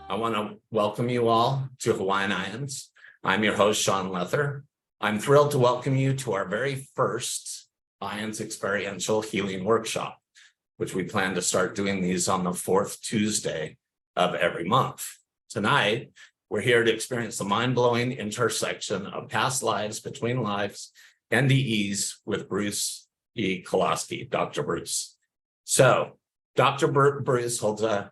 I want to welcome you all to Hawaiian IANDS. I'm your host, Sean Lether. I'm thrilled to welcome you to our very first IANDS Experiential Healing Workshop, which we plan to start doing these on the fourth Tuesday of every month. Tonight, we're here to experience the mind-blowing intersection of past lives between lives, NDEs with Bruce E. Kaloski, Dr. Bruce. So, Dr. Bruce holds a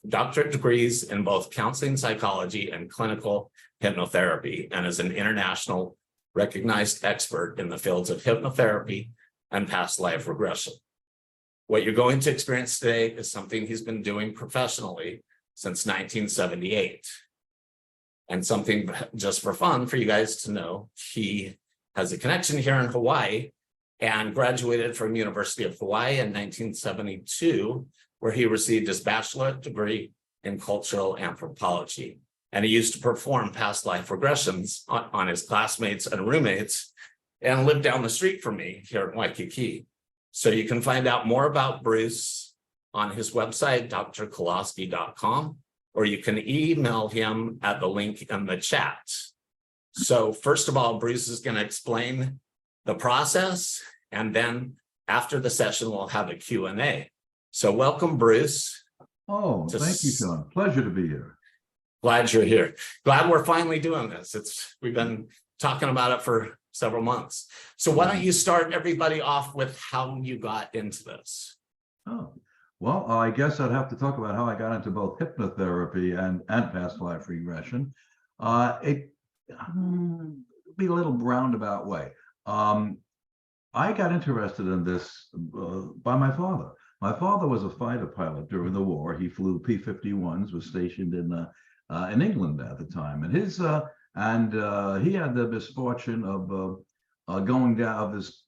doctorate degrees in both counseling psychology and clinical hypnotherapy, and is an international recognized expert in the fields of hypnotherapy and past life regression. What you're going to experience today is something he's been doing professionally since 1978. And something just for fun for you guys to know, he has a connection here in Hawaii and graduated from University of Hawaii in 1972, where he received his bachelorate degree in cultural anthropology. And he used to perform past life regressions on his classmates and roommates and lived down the street from me here in Waikiki. So you can find out more about Bruce on his website, drkaloski.com, or you can email him at the link in the chat. So first of all, Bruce is going to explain the process, and then after the session, we'll have a Q&A. So welcome, Bruce. Oh, thank you, Sean. Pleasure to be here. Glad you're here. Glad we're finally doing this. We've been talking about it for several months. So why don't you start everybody off with how you got into this? Oh, well, I guess I'd have to talk about how I got into both hypnotherapy and past life regression. It'd be a little roundabout way. I got interested in this by my father. My father was a fighter pilot during the war. He flew P-51s, was stationed in England at the time, and he had the misfortune of going down, of his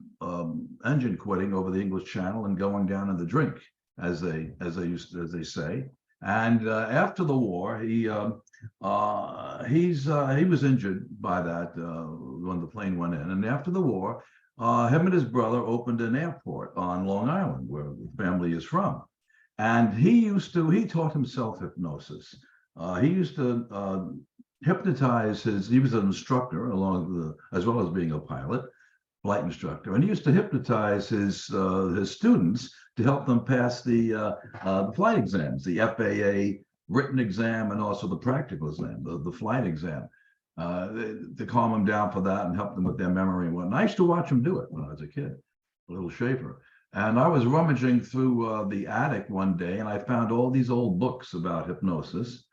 engine quitting over the English Channel and going down in the drink, as they say. And after the war, he was injured by that when the plane went in. And after the war, him and his brother opened an airport on Long Island, where the family is from. And he taught himself hypnosis. He used to hypnotize he was an instructor as well as being a pilot, flight instructor. And he used to hypnotize his students to help them pass the flight exams, the FAA written exam, and also the practical exam, the flight exam. To calm them down for that and help them with their memory and whatnot. I used to watch him do it when I was a kid, a little shaver. And I was rummaging through the attic one day, and I found all these old books about hypnosis.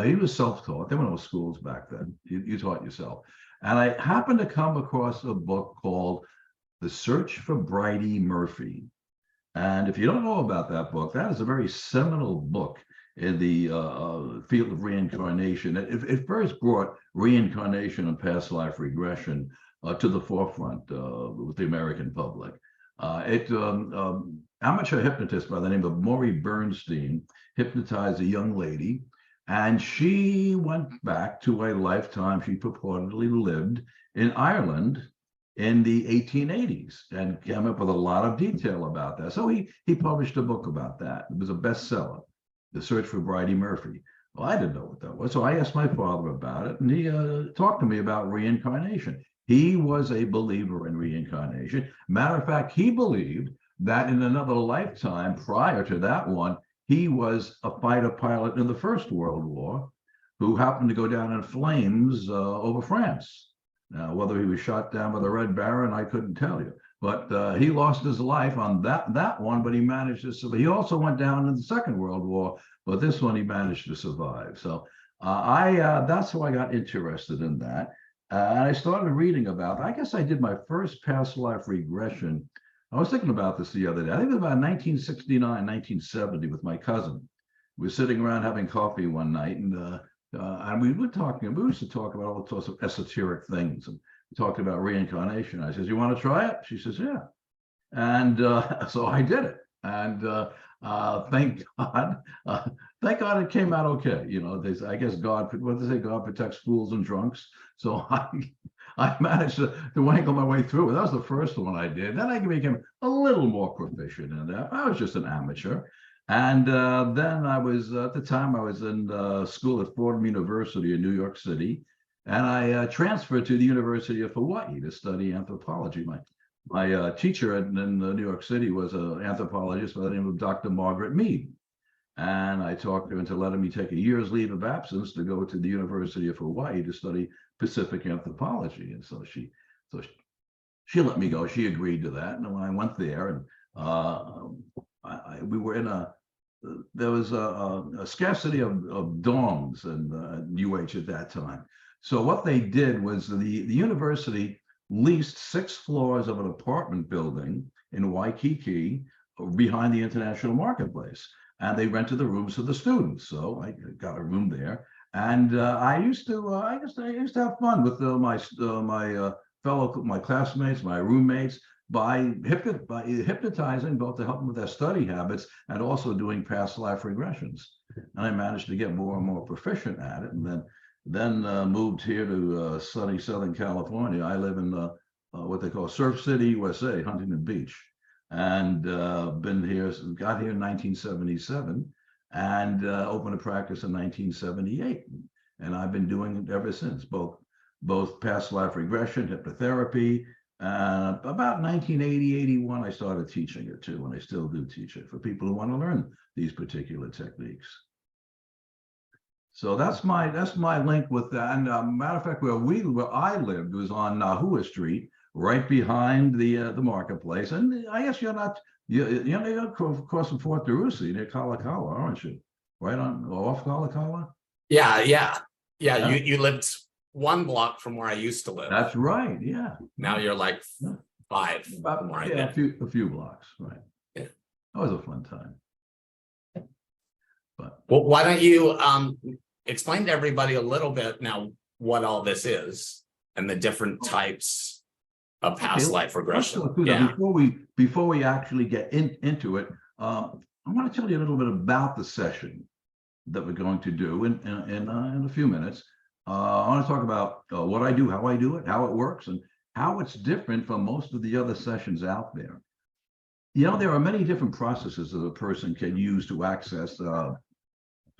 He was self-taught. There were no schools back then. You taught yourself. And I happened to come across a book called The Search for Bridie Murphy. And if you don't know about that book, that is a very seminal book in the field of reincarnation. It first brought reincarnation and past life regression to the forefront with the American public. Amateur hypnotist by the name of Maury Bernstein hypnotized a young lady, and she went back to a lifetime she purportedly lived in Ireland in the 1880s and came up with a lot of detail about that. So he published a book about that. It was a bestseller, The Search for Bridie Murphy. Well, I didn't know what that was, so I asked my father about it, and he talked to me about reincarnation. He was a believer in reincarnation. Matter of fact, he believed that in another lifetime prior to that one, he was a fighter pilot in the First World War who happened to go down in flames over France. Now, whether he was shot down by the Red Baron, I couldn't tell you. But he lost his life on that one, but he managed to survive. He also went down in the Second World War, but this one he managed to survive. So that's how I got interested in that. And I started reading about, I guess I did my first past life regression. I was thinking about this the other day. I think it was about 1969, 1970 with my cousin. We were sitting around having coffee one night, and we were talking, we used to talk about all sorts of esoteric things. And talked about reincarnation. I says, "You want to try it?" She says, "Yeah." And so I did it. And thank God it came out okay. You know, I guess God, what they say, God protects fools and drunks. So I managed to wangle my way through it. That was the first one I did. Then I became a little more proficient in that. I was just an amateur. And then I was, at the time, I was in school at Fordham University in New York City. And I transferred to the University of Hawaii to study anthropology. My teacher in New York City was an anthropologist by the name of Dr. Margaret Mead. And I talked her into letting me take a year's leave of absence to go to the University of Hawaii to study Pacific anthropology. And she let me go. She agreed to that. And when I went there, and we were in there was a scarcity of dorms in UH at that time. So what they did was the university leased 6 floors of an apartment building in Waikiki behind the International Marketplace. And they rented the rooms for the students. So I got a room there. And I used to have fun with my classmates, my roommates, by hypnotizing, both to help them with their study habits and also doing past life regressions. And I managed to get more and more proficient at it. And then moved here to sunny Southern California. I live in what they call Surf City, USA, Huntington Beach. And got here in 1977 and opened a practice in 1978. And I've been doing it ever since, both past life regression, hypnotherapy. About 1980, 81, I started teaching it too, and I still do teach it for people who want to learn these particular techniques. So that's my link with that. And matter of fact, where I lived was on Nahua Street, right behind the marketplace. And I guess you're across from Fort DeRussy near Kalakaua, aren't you? Right on off Kalakaua? Yeah. You lived 1 block from where I used to live. That's right. Yeah. Now you're like 5 from where I live. A few blocks. Right. Yeah. That was a fun time. Well, why don't you explain to everybody a little bit now what all this is and the different types of past life regression. Yeah. Before we actually get into it, I want to tell you a little bit about the session that we're going to do in a few minutes. I want to talk about what I do, how I do it, how it works, and how it's different from most of the other sessions out there. You know, there are many different processes that a person can use to access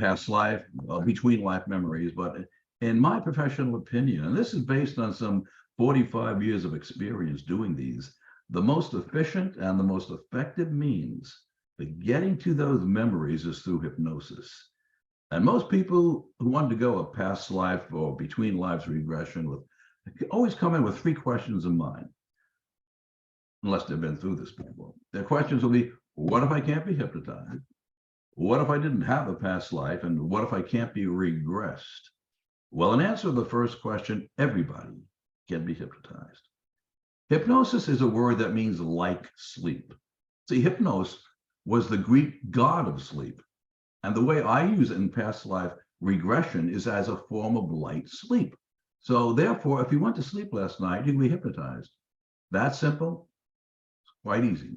past life, between life memories. But in my professional opinion, and this is based on some 45 years of experience doing these, the most efficient and the most effective means for getting to those memories is through hypnosis. And most people who undergo a past life or between lives regression always come in with 3 questions in mind, unless they've been through this before. Their questions will be, what if I can't be hypnotized? What if I didn't have a past life? And what if I can't be regressed? Well, in answer to the first question, everybody can be hypnotized. Hypnosis is a word that means like sleep. See, hypnos was the Greek god of sleep. And the way I use it in past life regression is as a form of light sleep. So therefore, if you went to sleep last night, you can be hypnotized. That simple, it's quite easy.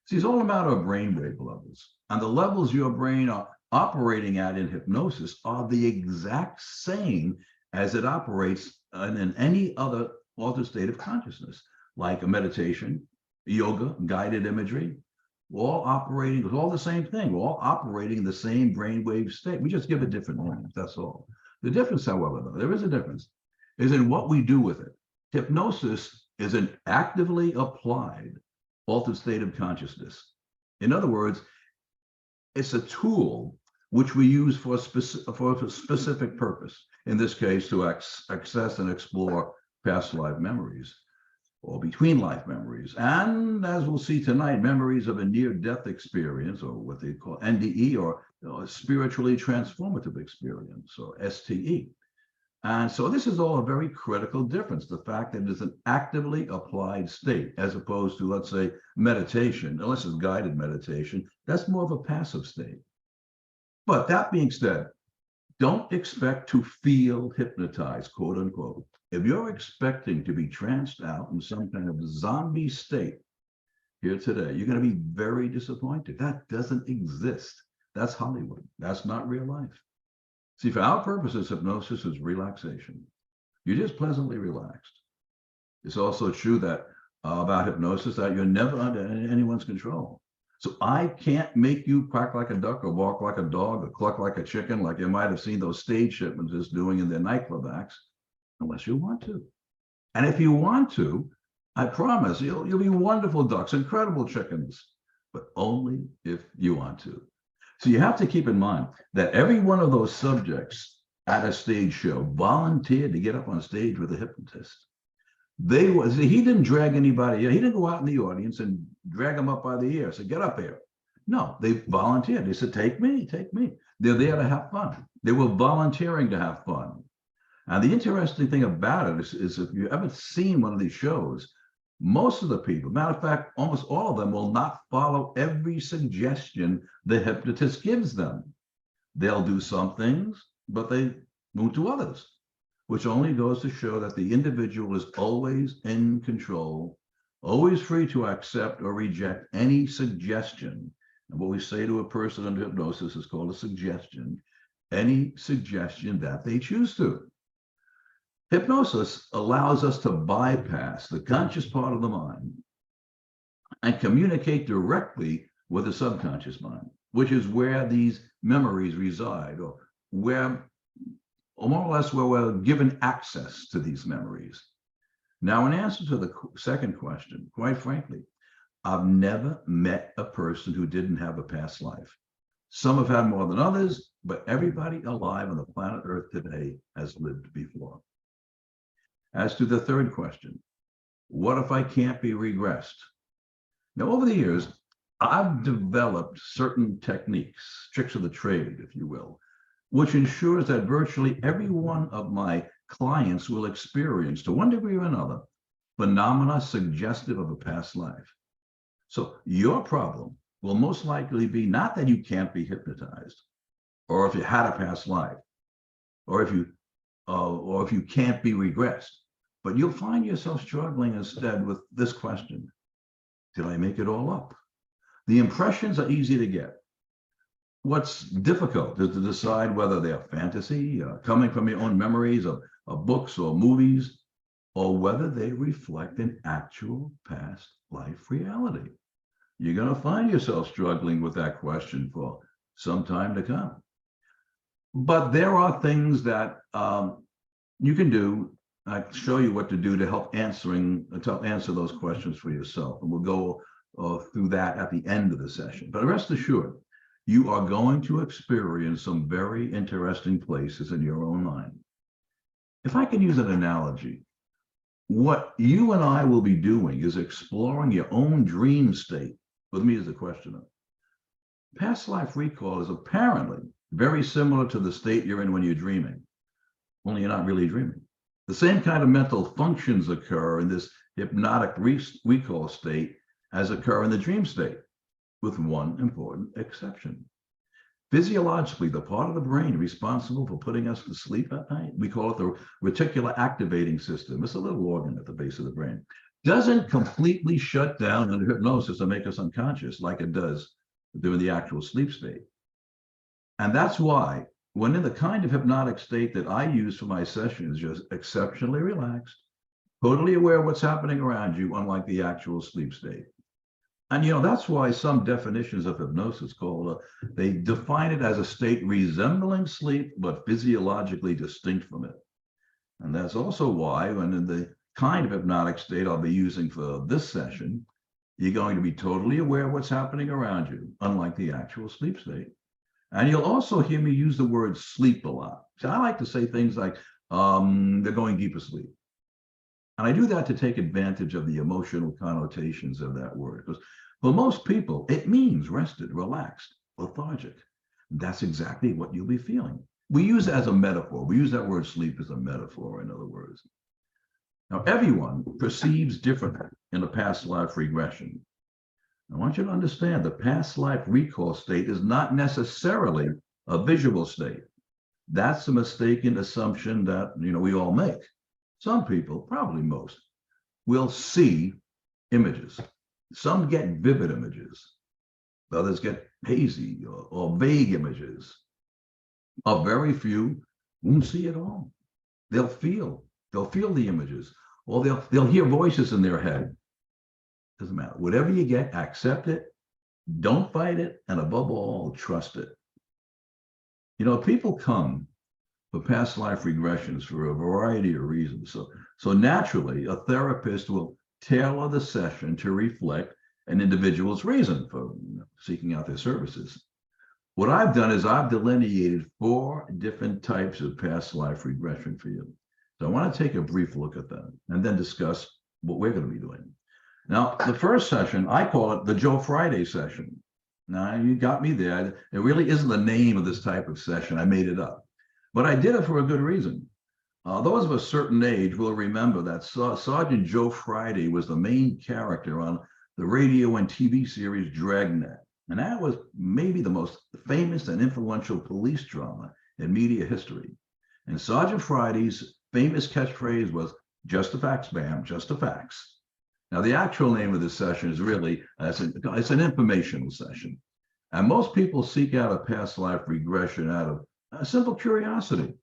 See, it's all a matter of brainwave levels. And the levels your brain are operating at in hypnosis are the exact same as it operates in any other altered state of consciousness, like a meditation, yoga, guided imagery. We're all operating, it's all the same thing. We're all operating in the same brainwave state. We just give it different names, that's all. The difference, however, though, there is a difference, is in what we do with it. Hypnosis is an actively applied altered state of consciousness. In other words, it's a tool which we use for a specific purpose. In this case, to access and explore past life memories or between life memories. And as we'll see tonight, memories of a near-death experience, or what they call NDE, or spiritually transformative experience, or STE. And so this is all a very critical difference, the fact that it's an actively applied state, as opposed to, let's say, meditation, unless it's guided meditation, that's more of a passive state. But that being said, don't expect to feel hypnotized, quote unquote. If you're expecting to be tranced out in some kind of zombie state here today, you're going to be very disappointed. That doesn't exist. That's Hollywood. That's not real life. See, for our purposes, hypnosis is relaxation. You're just pleasantly relaxed. It's also true that about hypnosis that you're never under anyone's control. So I can't make you quack like a duck or walk like a dog or cluck like a chicken, like you might have seen those stage hypnotists doing in their nightclub acts, unless you want to. And if you want to, I promise you'll be wonderful ducks, incredible chickens, but only if you want to. So you have to keep in mind that every one of those subjects at a stage show volunteered to get up on stage with a hypnotist. He didn't drag anybody. He didn't go out in the audience and drag them up by the ear. Say, get up here. No, they volunteered. They said, take me, take me. They're there to have fun. They were volunteering to have fun. And the interesting thing about it is if you've ever seen one of these shows, most of the people, matter of fact, almost all of them will not follow every suggestion the hypnotist gives them. They'll do some things, but they won't do others, which only goes to show that the individual is always in control, always free to accept or reject any suggestion. And what we say to a person under hypnosis is called a suggestion, any suggestion that they choose to. Hypnosis allows us to bypass the conscious part of the mind and communicate directly with the subconscious mind, which is where these memories reside, or more or less where we're given access to these memories. Now, in answer to the second question, quite frankly, I've never met a person who didn't have a past life. Some have had more than others, but everybody alive on the planet Earth today has lived before. As to the third question, what if I can't be regressed? Now, over the years, I've developed certain techniques, tricks of the trade, if you will, which ensures that virtually every one of my clients will experience, to one degree or another, phenomena suggestive of a past life. So your problem will most likely be not that you can't be hypnotized, or if you had a past life, or if you can't be regressed, but you'll find yourself struggling instead with this question: did I make it all up? The impressions are easy to get. What's difficult is to decide whether they're fantasy, coming from your own memories of books or movies, or whether they reflect an actual past life reality. You're going to find yourself struggling with that question for some time to come. But there are things that you can do. I show you what to do to help answer those questions for yourself. And we'll go through that at the end of the session. But rest assured, you are going to experience some very interesting places in your own mind. If I can use an analogy, what you and I will be doing is exploring your own dream state with me as a questioner. Past life recall is apparently very similar to the state you're in when you're dreaming, only you're not really dreaming. The same kind of mental functions occur in this hypnotic recall state as occur in the dream state, with one important exception. Physiologically, the part of the brain responsible for putting us to sleep at night, we call it the reticular activating system. It's a little organ at the base of the brain. Doesn't completely shut down under hypnosis and make us unconscious like it does during the actual sleep state. And that's why when in the kind of hypnotic state that I use for my sessions, just exceptionally relaxed, totally aware of what's happening around you, unlike the actual sleep state. And that's why some definitions of hypnosis they define it as a state resembling sleep, but physiologically distinct from it. And that's also why when in the kind of hypnotic state I'll be using for this session, you're going to be totally aware of what's happening around you, unlike the actual sleep state. And you'll also hear me use the word sleep a lot. So I like to say things like, they're going deep asleep. And I do that to take advantage of the emotional connotations of that word. Because for most people, it means rested, relaxed, lethargic. That's exactly what you'll be feeling. We use it as a metaphor. We use that word sleep as a metaphor, in other words. Now, everyone perceives differently in a past life regression. I want you to understand the past life recall state is not necessarily a visual state. That's a mistaken assumption that we all make. Some people, probably most, will see images. Some get vivid images. Others get hazy or vague images. A very few won't see at all. They'll feel the images, or they'll hear voices in their head. Doesn't matter. Whatever you get, accept it, Don't fight it, and above all, trust it. You know, people come for past life regressions for a variety of reasons. So naturally, a therapist will tailor the session to reflect an individual's reason for seeking out their services. What I've done is I've delineated 4 different types of past life regression for you. So I want to take a brief look at them and then discuss what we're going to be doing. Now, the first session, I call it the Joe Friday session. Now, you got me there. It really isn't the name of this type of session. I made it up. But I did it for a good reason. Those of a certain age will remember that Sergeant Joe Friday was the main character on the radio and TV series Dragnet. And that was maybe the most famous and influential police drama in media history. And Sergeant Friday's famous catchphrase was, "Just the facts, ma'am, just the facts." Now, the actual name of this session is really, it's an informational session. And most people seek out a past life regression out of a simple curiosity.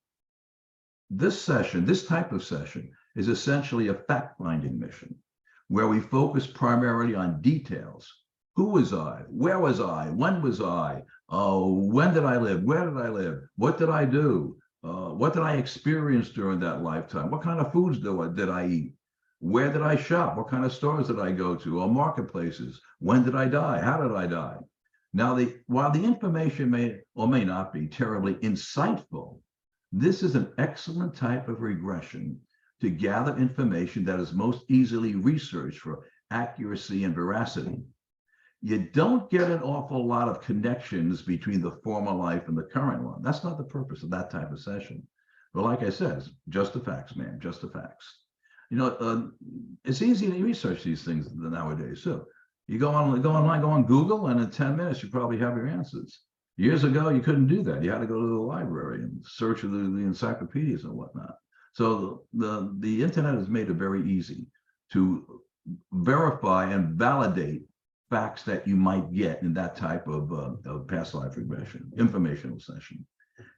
This session, this type of session, is essentially a fact-finding mission where we focus primarily on details. Who was I? Where was I? When was I? When did I live? Where did I live? What did I do? What did I experience during that lifetime? What kind of foods did I eat? Where did I shop? What kind of stores did I go to? Or marketplaces? When did I die? How did I die? Now, while the information may or may not be terribly insightful, this is an excellent type of regression to gather information that is most easily researched for accuracy and veracity. You don't get an awful lot of connections between the former life and the current one. That's not the purpose of that type of session. But like I said, it's just the facts, man, just the facts. You know, it's easy to research these things nowadays. So you go online, go on Google, and in 10 minutes, you probably have your answers. Years ago, you couldn't do that. You had to go to the library and search the encyclopedias and whatnot. So the internet has made it very easy to verify and validate facts that you might get in that type of past life regression, informational session.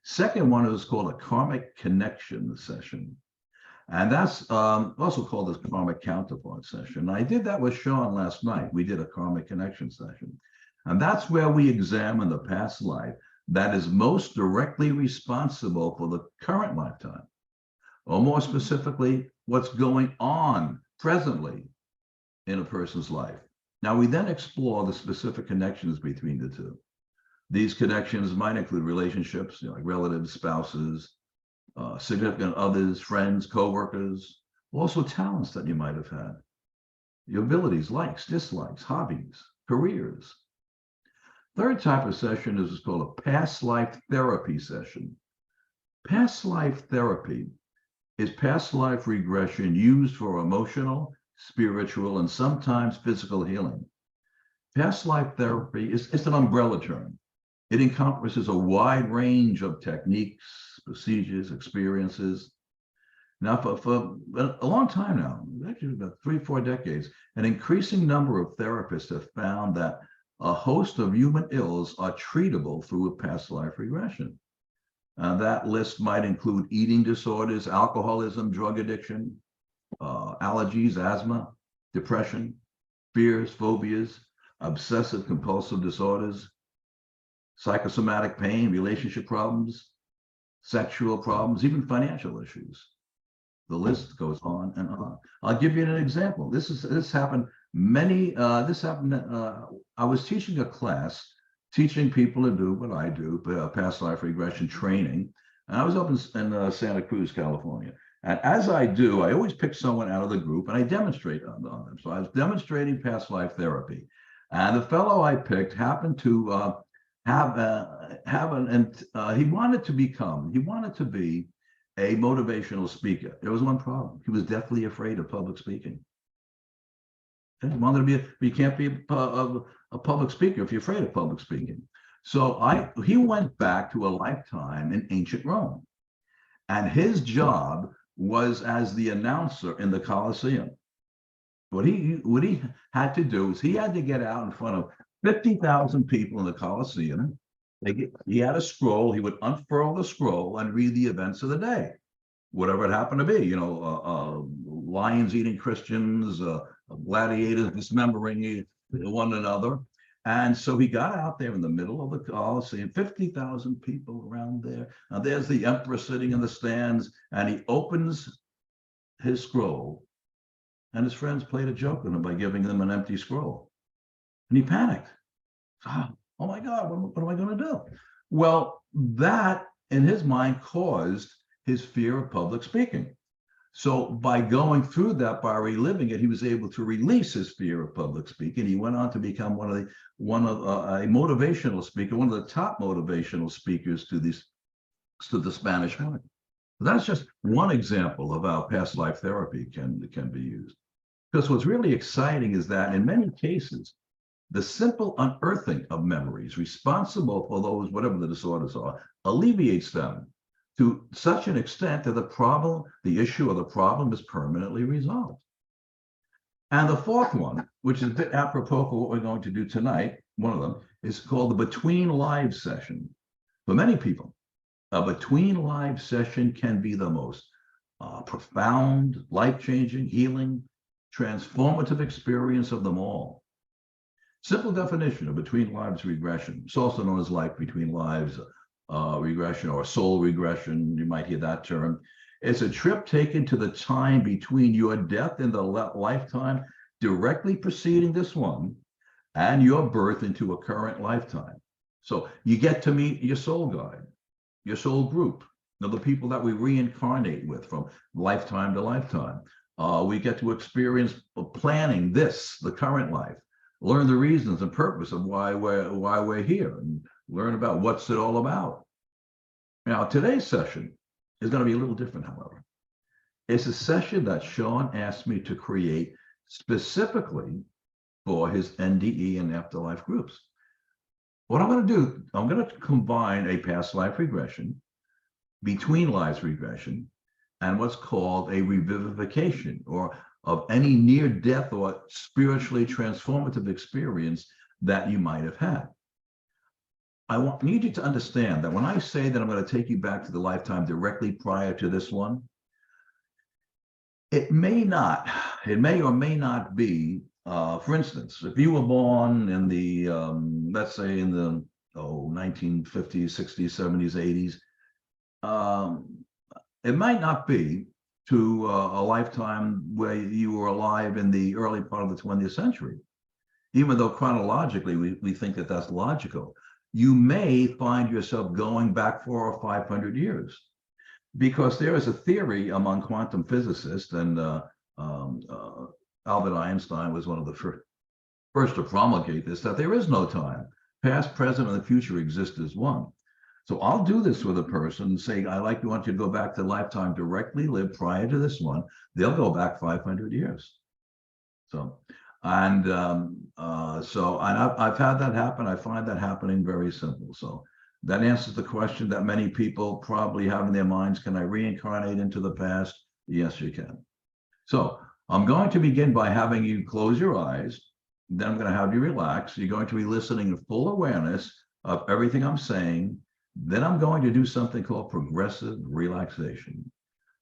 Second one is called a karmic connection session. And that's also called the karmic counterpart session. I did that with Sean last night. We did a karmic connection session. And that's where we examine the past life that is most directly responsible for the current lifetime, or more specifically, what's going on presently in a person's life. Now, we then explore the specific connections between the two. These connections might include relationships, like relatives, spouses, significant others, friends, co-workers, also talents that you might have had, your abilities, likes, dislikes, hobbies, careers. Third type of session is called a past life therapy session. Past life therapy is past life regression used for emotional, spiritual, and sometimes physical healing. Past life therapy is an umbrella term. It encompasses a wide range of techniques, procedures, experiences. Now, for a long time now, actually about 3-4 decades, an increasing number of therapists have found that a host of human ills are treatable through a past life regression. That list might include eating disorders, alcoholism, drug addiction, allergies, asthma, depression, fears, phobias, obsessive compulsive disorders, psychosomatic pain, relationship problems, sexual problems, even financial issues. The list goes on and on. I'll give you an example. This happened I was teaching a class, teaching people to do what I do, past life regression training. And I was up in Santa Cruz, California. And as I do, I always pick someone out of the group and I demonstrate on them. So I was demonstrating past life therapy. And the fellow I picked happened to he wanted to be a motivational speaker. There was one problem. He was deathly afraid of public speaking. He wanted to be, you can't be a public speaker if you're afraid of public speaking. So he went back to a lifetime in ancient Rome. And his job was as the announcer in the Colosseum. What he had to do is he had to get out in front of 50,000 people in the Colosseum. He had a scroll. He would unfurl the scroll and read the events of the day, whatever it happened to be. Lions eating Christians, gladiators dismembering one another. And so he got out there in the middle of the Coliseum, 50,000 people around there. Now there's the emperor sitting in the stands, and he opens his scroll, and his friends played a joke on him by giving him an empty scroll. And he panicked. Oh my God, what am I going to do? Well, that in his mind caused his fear of public speaking. So by going through that, by reliving it, he was able to release his fear of public speaking. He went on to become a motivational speaker, one of the top motivational speakers to the Spanish market. That's just one example of how past life therapy can be used. Because what's really exciting is that in many cases, the simple unearthing of memories responsible for those, whatever the disorders are, alleviates them to such an extent that the issue or the problem is permanently resolved. And the fourth one, which is a bit apropos for what we're going to do tonight, one of them is called the Between Lives session. For many people, a between lives session can be the most profound, life-changing, healing, transformative experience of them all. Simple definition of between lives regression. It's also known as life between lives regression or soul regression. You might hear that term. It's a trip taken to the time between your death in the lifetime directly preceding this one and your birth into a current lifetime. So you get to meet your soul guide, your soul group, the people that we reincarnate with from lifetime to lifetime. We get to experience planning the current life, learn the reasons and purpose of why we're here, and learn about what's it all about. Now, today's session is going to be a little different, however. It's a session that Sean asked me to create specifically for his NDE and afterlife groups. What I'm going to do, I'm going to combine a past life regression, between lives regression, and what's called a revivification, or of any near-death or spiritually transformative experience that you might have had. I need you to understand that when I say that I'm going to take you back to the lifetime directly prior to this one, it may or may not be, for instance, if you were born in the, let's say in the 1950s, 60s, 70s, 80s, it might not be to a lifetime where you were alive in the early part of the 20th century. Even though chronologically we think that that's logical, you may find yourself going back 400 or 500 years, because there is a theory among quantum physicists, and Albert Einstein was one of the first to promulgate this, that there is no time. Past, present, and the future exist as one. So I'll do this with a person saying, want you to go back to lifetime directly lived prior to this one. They'll go back 500 years. I've had that happen. I find that happening very simple. So that answers the question that many people probably have in their minds. Can I reincarnate into the past? Yes, you can. So I'm going to begin by having you close your eyes. Then I'm going to have you relax. You're going to be listening in full awareness of everything I'm saying. Then I'm going to do something called progressive relaxation.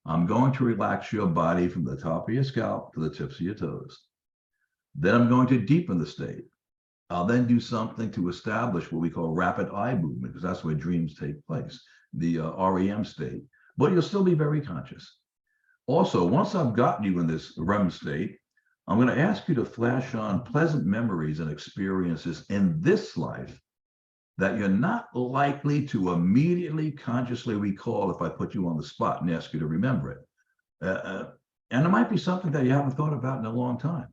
I'm going to relax your body from the top of your scalp to the tips of your toes. Then I'm going to deepen the state. I'll then do something to establish what we call rapid eye movement, because that's where dreams take place, the REM state. But you'll still be very conscious. Also, once I've gotten you in this REM state, I'm going to ask you to flash on pleasant memories and experiences in this life that you're not likely to immediately consciously recall if I put you on the spot and ask you to remember it. And it might be something that you haven't thought about in a long time.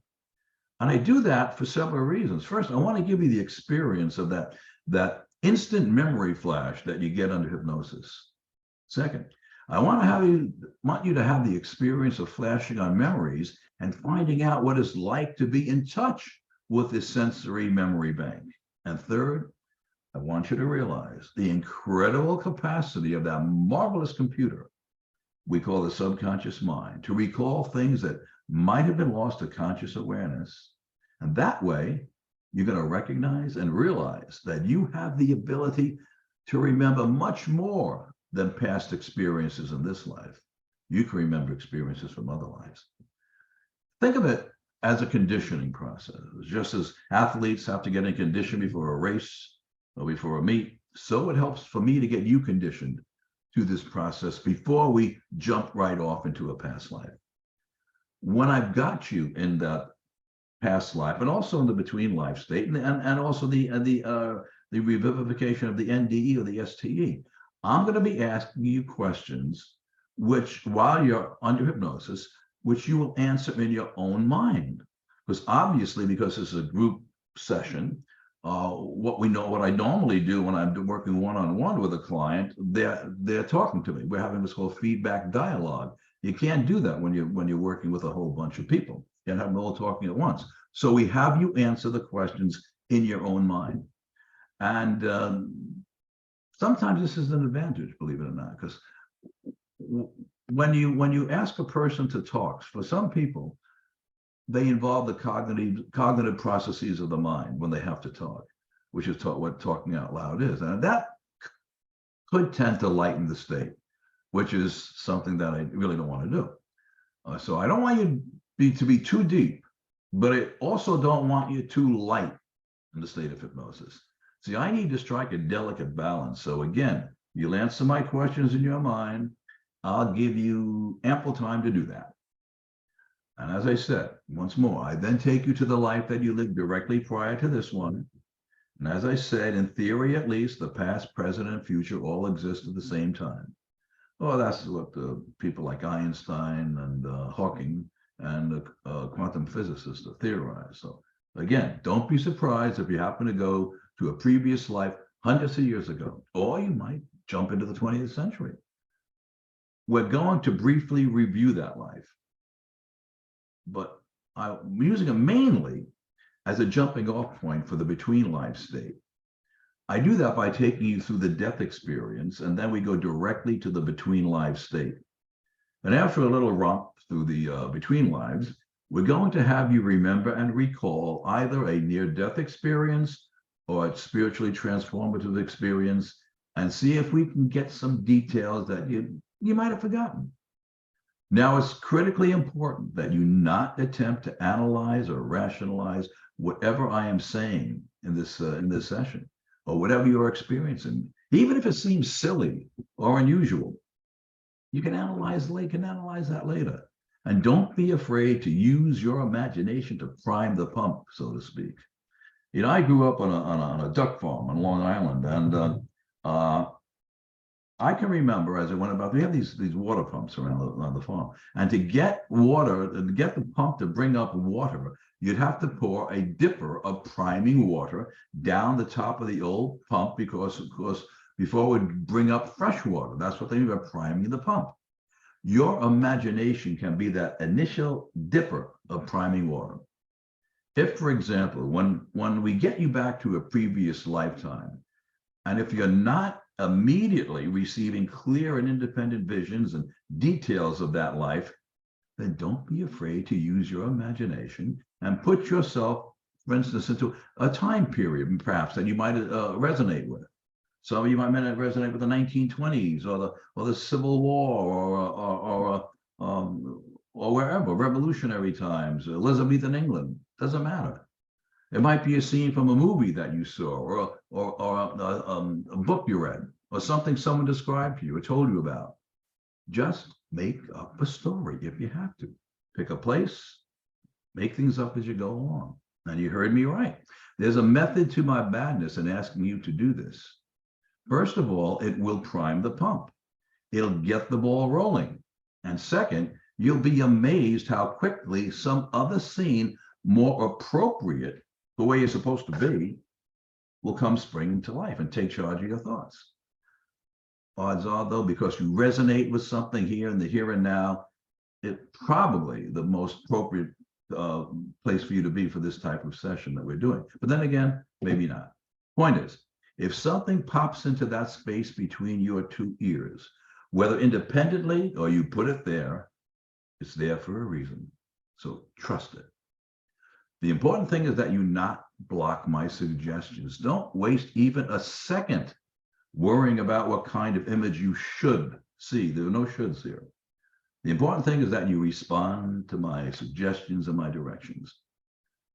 And I do that for several reasons. First, I want to give you the experience of that instant memory flash that you get under hypnosis. Second, I want you to have the experience of flashing on memories and finding out what it's like to be in touch with this sensory memory bank. And third, I want you to realize the incredible capacity of that marvelous computer we call the subconscious mind to recall things that might have been lost to conscious awareness. And that way, you're going to recognize and realize that you have the ability to remember much more than past experiences in this life. You can remember experiences from other lives. Think of it as a conditioning process. Just as athletes have to get in condition before a race or before a meet, so it helps for me to get you conditioned to this process before we jump right off into a past life. When I've got you in that past life, and also in the between life state, and also the revivification of the NDE or the STE, I'm going to be asking you questions which, while you're under hypnosis, which you will answer in your own mind. Because obviously, because it's a group session, what I normally do when I'm working one-on-one with a client, they're talking to me. We're having this whole feedback dialogue. You can't do that when you're working with a whole bunch of people. You can't have them all talking at once. So we have you answer the questions in your own mind. And sometimes this is an advantage, believe it or not, because when you ask a person to talk, for some people, they involve the cognitive processes of the mind when they have to talk, which is what talking out loud is. And that could tend to lighten the state, which is something that I really don't want to do. So I don't want you to be too deep, but I also don't want you too light in the state of hypnosis. See, I need to strike a delicate balance. So again, you'll answer my questions in your mind. I'll give you ample time to do that. And as I said, once more, I then take you to the life that you lived directly prior to this one. And as I said, in theory, at least, the past, present, and future all exist at the same time. Well, that's what people like Einstein and Hawking and quantum physicists have theorized. So again, don't be surprised if you happen to go to a previous life hundreds of years ago, or you might jump into the 20th century. We're going to briefly review that life, but I'm using it mainly as a jumping off point for the between life state. I do that by taking you through the death experience, and then we go directly to the between life state. And after a little romp through the between lives, we're going to have you remember and recall either a near-death experience or a spiritually transformative experience, and see if we can get some details that you might have forgotten. Now, it's critically important that you not attempt to analyze or rationalize whatever I am saying in this session, or whatever you're experiencing, even if it seems silly or unusual. You can analyze that later. And don't be afraid to use your imagination to prime the pump, so to speak. You know, I grew up on a duck farm on Long Island, and I can remember as I went about, we have these water pumps around the farm, and to get water, to get the pump to bring up water, you'd have to pour a dipper of priming water down the top of the old pump, because of course, before it would bring up fresh water. That's what they mean by priming the pump. Your imagination can be that initial dipper of priming water. If, for example, when we get you back to a previous lifetime, and if you're not immediately receiving clear and independent visions and details of that life, then don't be afraid to use your imagination and put yourself, for instance, into a time period, perhaps, that you might resonate with. Some of you might resonate with the 1920s or the Civil War or wherever, revolutionary times, Elizabethan England, doesn't matter. It might be a scene from a movie that you saw, or a book you read, or something someone described to you or told you about. Just make up a story if you have to. Pick a place, make things up as you go along. And you heard me right. There's a method to my madness in asking you to do this. First of all, it will prime the pump. It'll get the ball rolling. And second, you'll be amazed how quickly some other scene more appropriate the way you're supposed to be will come spring to life and take charge of your thoughts. Odds are, though, because you resonate with something here in the here and now, it's probably the most appropriate place for you to be for this type of session that we're doing. But then again, maybe not. Point is, if something pops into that space between your two ears, whether independently or you put it there, it's there for a reason. So trust it. The important thing is that you not block my suggestions. Don't waste even a second worrying about what kind of image you should see. There are no shoulds here. The important thing is that you respond to my suggestions and my directions.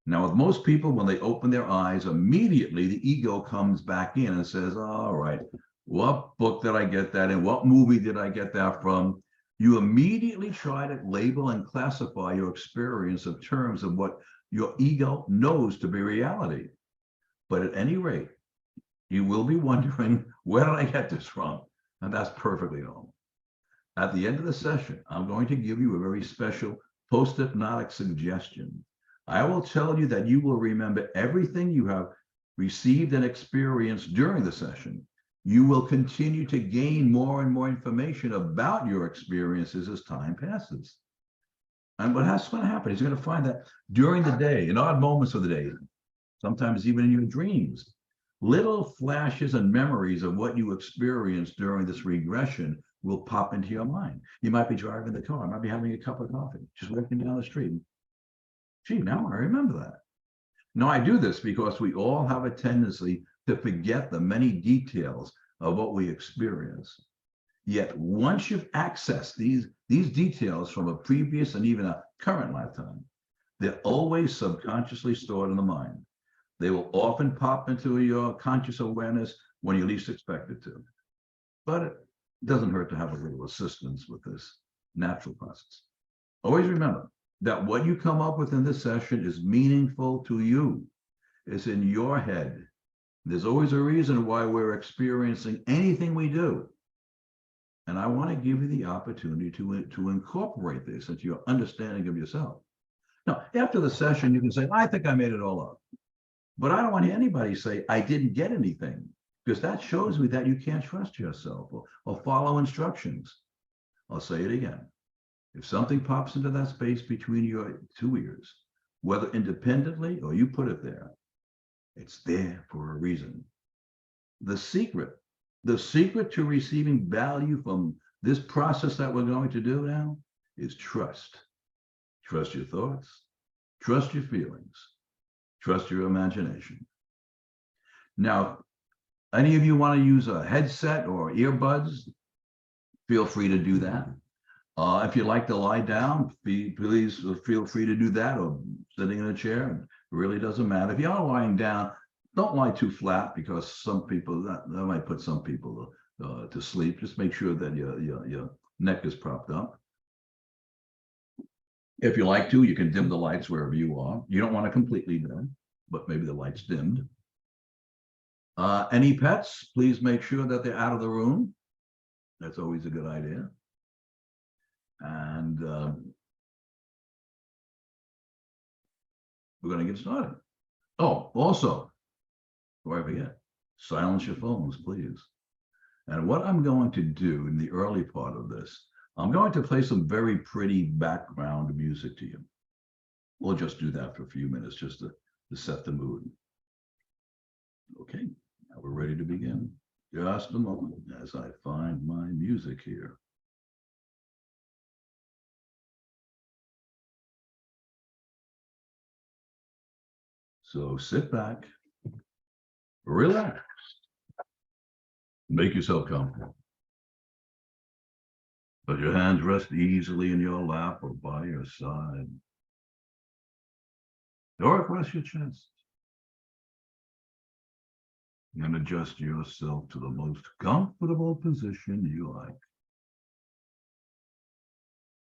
Now, with most people, when they open their eyes, immediately the ego comes back in and says, all right, what book did I get that in? What movie did I get that from? You immediately try to label and classify your experience in terms of what your ego knows to be reality. But at any rate, you will be wondering, where did I get this from? And that's perfectly normal. At the end of the session, I'm going to give you a very special post-hypnotic suggestion. I will tell you that you will remember everything you have received and experienced during the session. You will continue to gain more and more information about your experiences as time passes. And what's going to happen is you're going to find that during the day, in odd moments of the day, sometimes even in your dreams, little flashes and memories of what you experienced during this regression will pop into your mind. You might be driving the car, might be having a cup of coffee, just walking down the street. Gee, now I remember that. Now, I do this because we all have a tendency to forget the many details of what we experience. Yet once you've accessed these details from a previous and even a current lifetime, they're always subconsciously stored in the mind. They will often pop into your conscious awareness when you least expect it to. But it doesn't hurt to have a little assistance with this natural process. Always remember that what you come up with in this session is meaningful to you. It's in your head. There's always a reason why we're experiencing anything we do. And I want to give you the opportunity to incorporate this into your understanding of yourself. Now, after the session, you can say, I think I made it all up. But I don't want anybody to say, I didn't get anything, because that shows me that you can't trust yourself or follow instructions. I'll say it again. If something pops into that space between your two ears, whether independently or you put it there, it's there for a reason. The secret to receiving value from this process that we're going to do now is trust. Trust your thoughts, trust your feelings, trust your imagination. Now, any of you want to use a headset or earbuds, feel free to do that. If you like to lie down, please feel free to do that, or sitting in a chair. It really doesn't matter. If you are lying down, don't lie too flat, because some people, that might put some people to sleep. Just make sure that your neck is propped up. If you like to, you can dim the lights wherever you are. You don't want to completely dim, but maybe the light's dimmed. Any pets, please make sure that they're out of the room. That's always a good idea. And we're going to get started. Oh, also, before I forget, silence your phones, please. And what I'm going to do in the early part of this, I'm going to play some very pretty background music to you. We'll just do that for a few minutes, just to set the mood. Okay, now we're ready to begin. Just a moment as I find my music here. So sit back, relax, make yourself comfortable. Let your hands rest easily in your lap or by your side, or across your chest. And adjust yourself to the most comfortable position you like.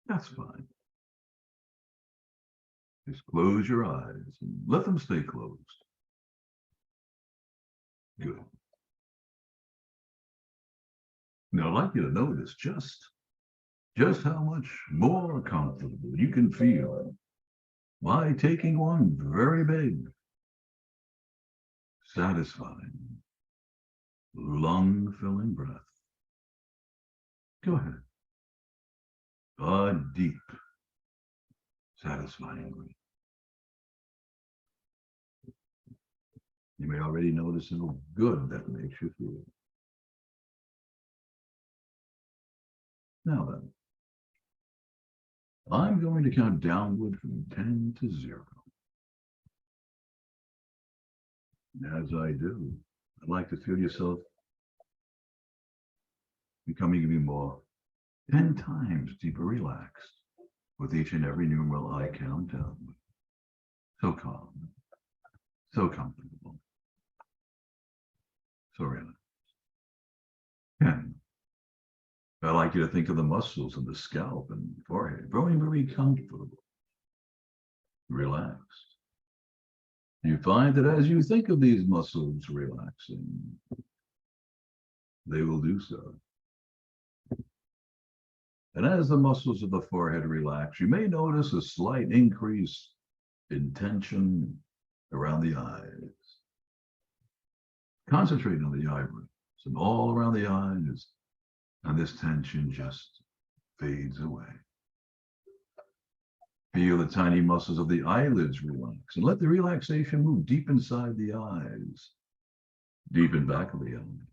That's fine. Just close your eyes and let them stay closed. Good. Now, I'd like you to notice just how much more comfortable you can feel by taking one very big, satisfying, lung-filling breath. Go ahead. A deep, satisfying breath. You may already notice how good that makes you feel. Now then, I'm going to count downward from 10 to 0. And as I do, I'd like to feel yourself becoming even more 10 times deeper relaxed with each and every numeral I count down. So calm, so comfortable, so relaxed. 10. I'd like you to think of the muscles in the scalp and forehead growing very comfortable, relaxed. You find that as you think of these muscles relaxing, they will do so. And as the muscles of the forehead relax, you may notice a slight increase in tension around the eyes. Concentrate on the eyebrows and all around the eyes, and this tension just fades away. Feel the tiny muscles of the eyelids relax, and let the relaxation move deep inside the eyes, deep in back of the eyes.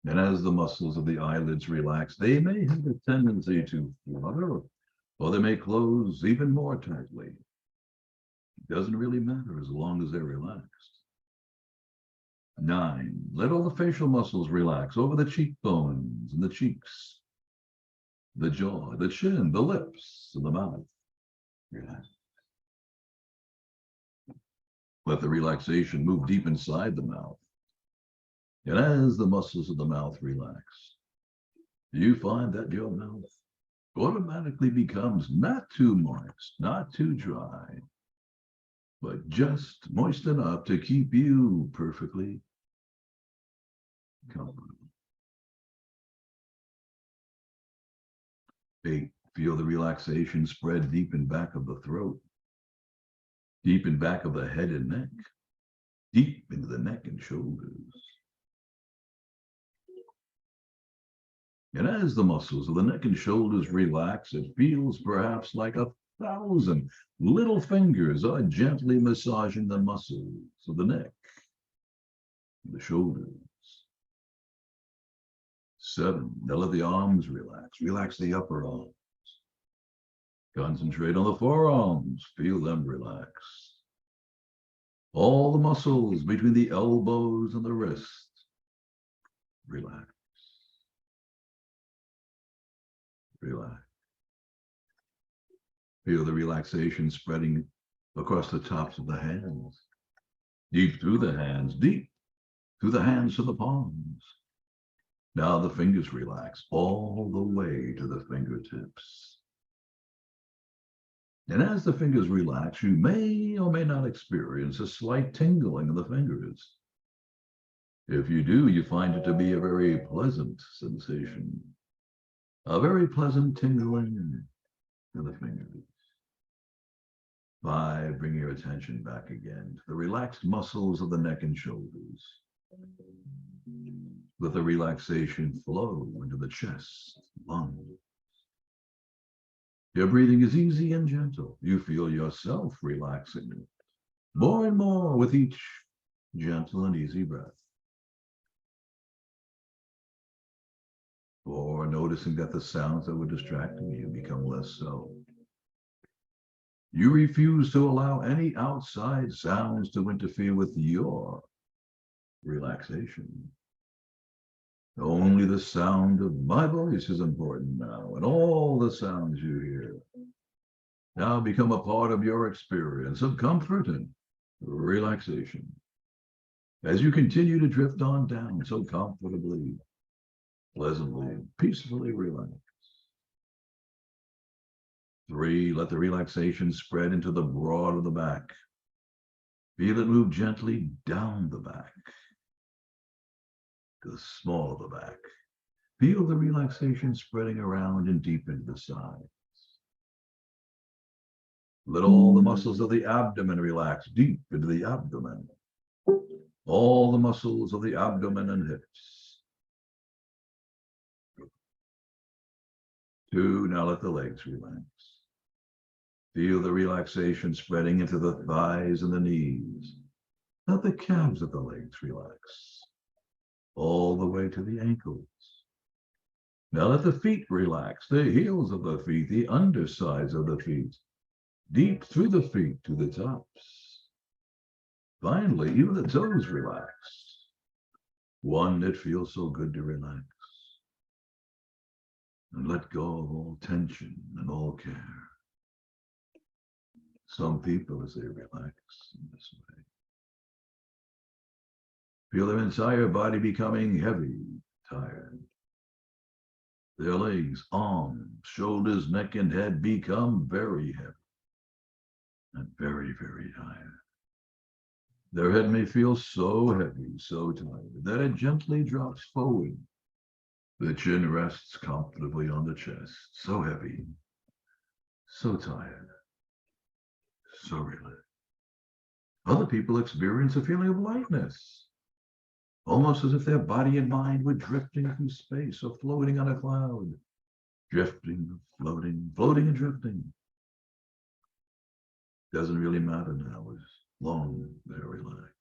And as the muscles of the eyelids relax, they may have a tendency to flutter, or they may close even more tightly. It doesn't really matter as long as they're relaxed. 9, let all the facial muscles relax over the cheekbones and the cheeks, the jaw, the chin, the lips, and the mouth. Relax. Let the relaxation move deep inside the mouth. And as the muscles of the mouth relax, you find that your mouth automatically becomes not too moist, not too dry, but just moist enough to keep you perfectly comfortable. 8, feel the relaxation spread deep in back of the throat, deep in back of the head and neck, deep into the neck and shoulders. And as the muscles of the neck and shoulders relax, it feels perhaps like 1,000 little fingers are gently massaging the muscles of the neck, the shoulders. 7, now let the arms relax. Relax the upper arms. Concentrate on the forearms. Feel them relax. All the muscles between the elbows and the wrists. Relax. Relax. Feel the relaxation spreading across the tops of the hands. Deep through the hands. Deep through the hands to the palms. Now the fingers relax all the way to the fingertips. And as the fingers relax, you may or may not experience a slight tingling of the fingers. If you do, you find it to be a very pleasant sensation, a very pleasant tingling to the fingers. 5, bring your attention back again to the relaxed muscles of the neck and shoulders. Let the relaxation flow into the chest, lungs. Your breathing is easy and gentle. You feel yourself relaxing more and more with each gentle and easy breath. Or noticing that the sounds that were distracting you become less so. You refuse to allow any outside sounds to interfere with your relaxation. Only the sound of my voice is important now, and all the sounds you hear now become a part of your experience of comfort and relaxation. As you continue to drift on down so comfortably, pleasantly, peacefully relaxed. 3, let the relaxation spread into the broad of the back. Feel it move gently down the back, to the small of the back. Feel the relaxation spreading around and deep into the sides. Let all the muscles of the abdomen relax deep into the abdomen. All the muscles of the abdomen and hips. 2, now let the legs relax. Feel the relaxation spreading into the thighs and the knees. Let the calves of the legs relax. All the way to the ankles. Now let the feet relax, the heels of the feet, the undersides of the feet, deep through the feet to the tops. Finally, even the toes relax. One, it feels so good to relax. and let go of all tension and all care. Some people, as they relax in this way, feel their entire body becoming heavy, tired. Their legs, arms, shoulders, neck, and head become very heavy and very, very tired. Their head may feel so heavy, so tired, that it gently drops forward. The chin rests comfortably on the chest, so heavy, so tired, so relaxed. Other people experience a feeling of lightness, almost as if their body and mind were drifting through space or floating on a cloud. Drifting, floating, floating and drifting. Doesn't really matter now as long they're relaxed.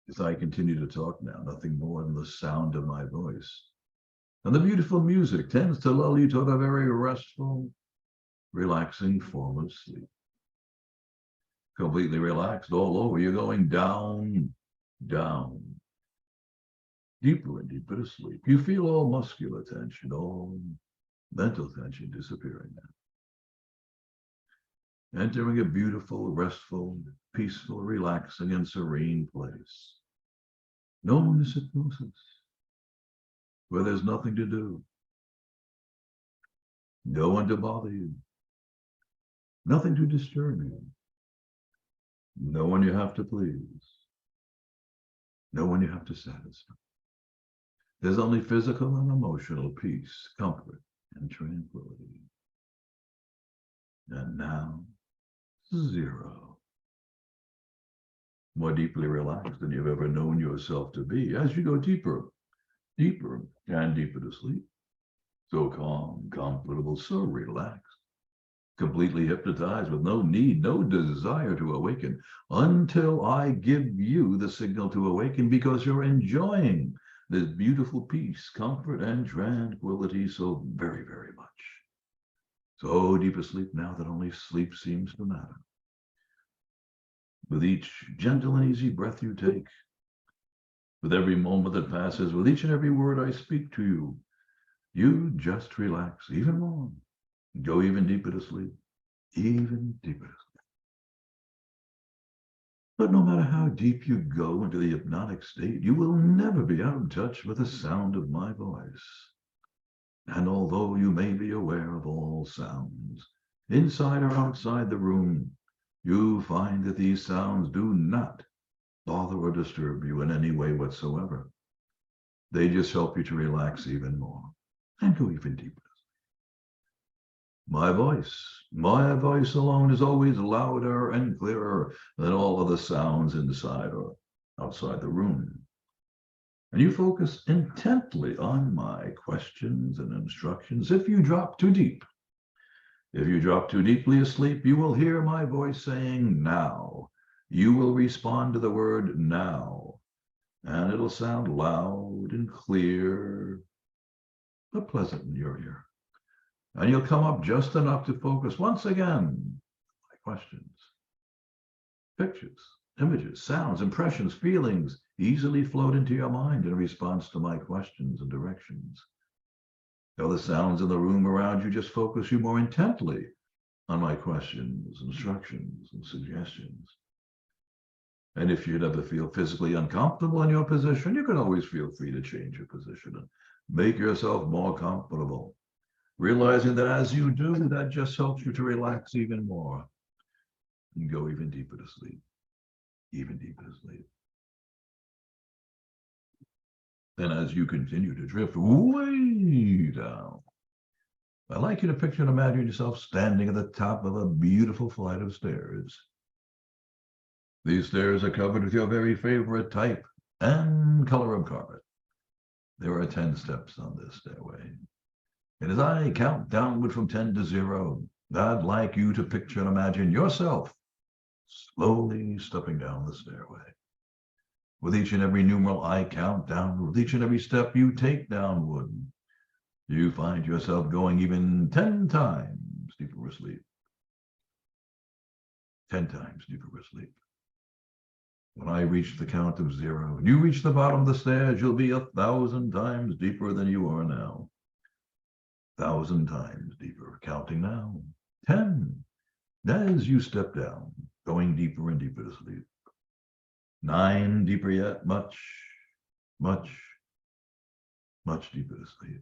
As I continue to talk now, nothing more than the sound of my voice and the beautiful music tends to lull you toward a very restful, relaxing form of sleep. Completely relaxed all over, you're going down, down, deeper and deeper to sleep. You feel all muscular tension, all mental tension disappearing now. Entering a beautiful, restful, peaceful, relaxing, and serene place known as hypnosis, where there's nothing to do, no one to bother you, nothing to disturb you, no one you have to please, no one you have to satisfy. There's only physical and emotional peace, comfort, and tranquility. And now, zero. More deeply relaxed than you've ever known yourself to be as you go deeper, deeper, and deeper to sleep. So calm, comfortable, so relaxed, completely hypnotized with no need, no desire to awaken until I give you the signal to awaken, because you're enjoying this beautiful peace, comfort, and tranquility so very, very much. So deep asleep now that only sleep seems to matter. With each gentle and easy breath you take, with every moment that passes, with each and every word I speak to you, you just relax even more, go even deeper to sleep, even deeper to sleep. But no matter how deep you go into the hypnotic state, you will never be out of touch with the sound of my voice. And although you may be aware of all sounds, inside or outside the room, you find that these sounds do not bother or disturb you in any way whatsoever. They just help you to relax even more and go even deeper. My voice alone is always louder and clearer than all other sounds inside or outside the room. And you focus intently on my questions and instructions. If you drop too deep, if you drop too deeply asleep, you will hear my voice saying now. You will respond to the word now, and it'll sound loud and clear, but pleasant in your ear. And you'll come up just enough to focus once again my questions. Pictures, images, sounds, impressions, feelings easily float into your mind in response to my questions and directions. Other sounds in the room around you just focus you more intently on my questions, instructions, and suggestions. And if you'd ever feel physically uncomfortable in your position, you can always feel free to change your position and make yourself more comfortable, realizing that as you do, that just helps you to relax even more and go even deeper to sleep, even deeper to sleep. Then as you continue to drift way down, I'd like you to picture and imagine yourself standing at the top of a beautiful flight of stairs. These stairs are covered with your very favorite type and color of carpet. There are 10 steps on this stairway. And as I count downward from 10 to 0, I'd like you to picture and imagine yourself slowly stepping down the stairway. With each and every numeral I count down, with each and every step you take downward, you find yourself going even 10 times deeper asleep. 10 times deeper asleep. When I reach the count of 0, and you reach the bottom of the stairs, you'll be 1,000 times deeper than you are now. 1,000 times deeper. Counting now. 10. As you step down, going deeper and deeper to sleep. 9, deeper yet. Much, much, much deeper to sleep.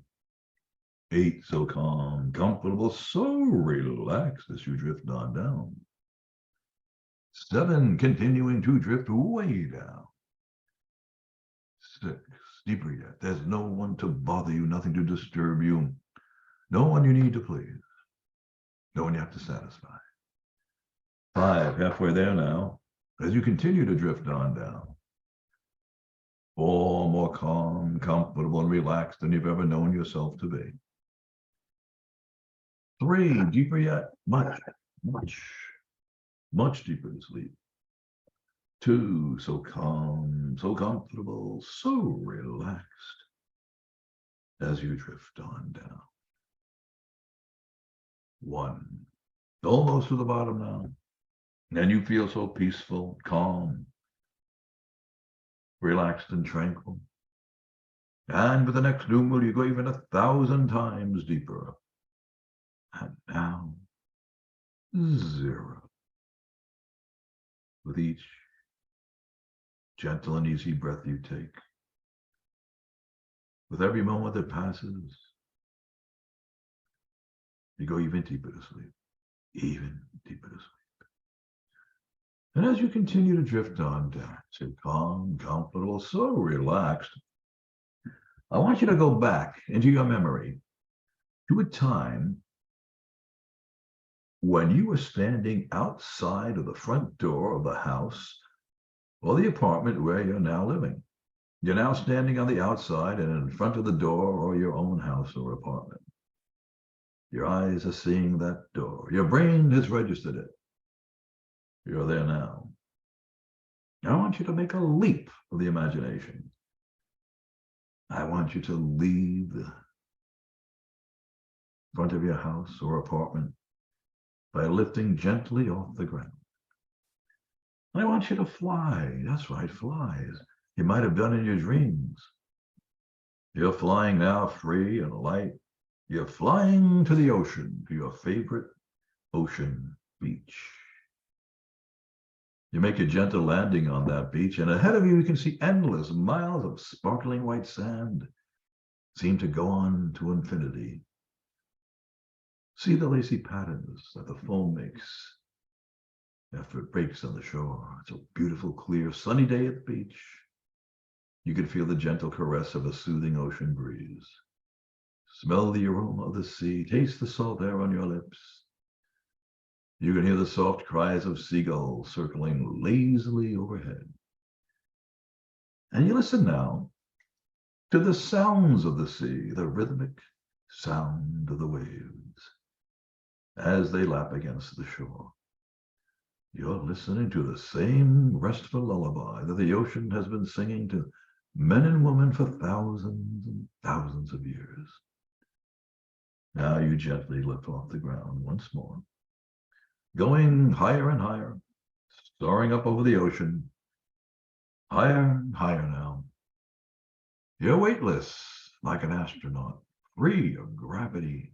8, so calm, comfortable, so relaxed as you drift on down. 7, continuing to drift way down. 6, deeper yet. There's no one to bother you, nothing to disturb you, no one you need to please, no one you have to satisfy. 5, halfway there now, as you continue to drift on down. 4, more calm, comfortable, and relaxed than you've ever known yourself to be. 3, deeper yet. Much, much, much deeper to sleep. 2, so calm, so comfortable, so relaxed as you drift on down. 1, almost to the bottom now. And you feel so peaceful, calm, relaxed and tranquil. And with the next numeral, you go even 1,000 times deeper. And now, 0. With each gentle and easy breath you take, with every moment that passes, you go even deeper to sleep, even deeper to sleep. And as you continue to drift on down, so calm, comfortable, so relaxed, I want you to go back into your memory to a time when you were standing outside of the front door of the house or the apartment where you're now living. You're now standing on the outside and in front of the door or your own house or apartment. Your eyes are seeing that door. Your brain has registered it. You're there now. I want you to make a leap of the imagination. I want you to leave the front of your house or apartment by lifting gently off the ground. I want you to fly. That's right, fly, as you might have done in your dreams. You're flying now free and light. You're flying to the ocean, to your favorite ocean beach. You make a gentle landing on that beach, and ahead of you, you can see endless miles of sparkling white sand seem to go on to infinity. See the lacy patterns that the foam makes after it breaks on the shore. It's a beautiful, clear, sunny day at the beach. You can feel the gentle caress of a soothing ocean breeze. Smell the aroma of the sea. Taste the salt air on your lips. You can hear the soft cries of seagulls circling lazily overhead. And you listen now to the sounds of the sea, the rhythmic sound of the waves as they lap against the shore. You're listening to the same restful lullaby that the ocean has been singing to men and women for thousands and thousands of years. Now you gently lift off the ground once more, going higher and higher, soaring up over the ocean, higher and higher now. You're weightless like an astronaut, free of gravity.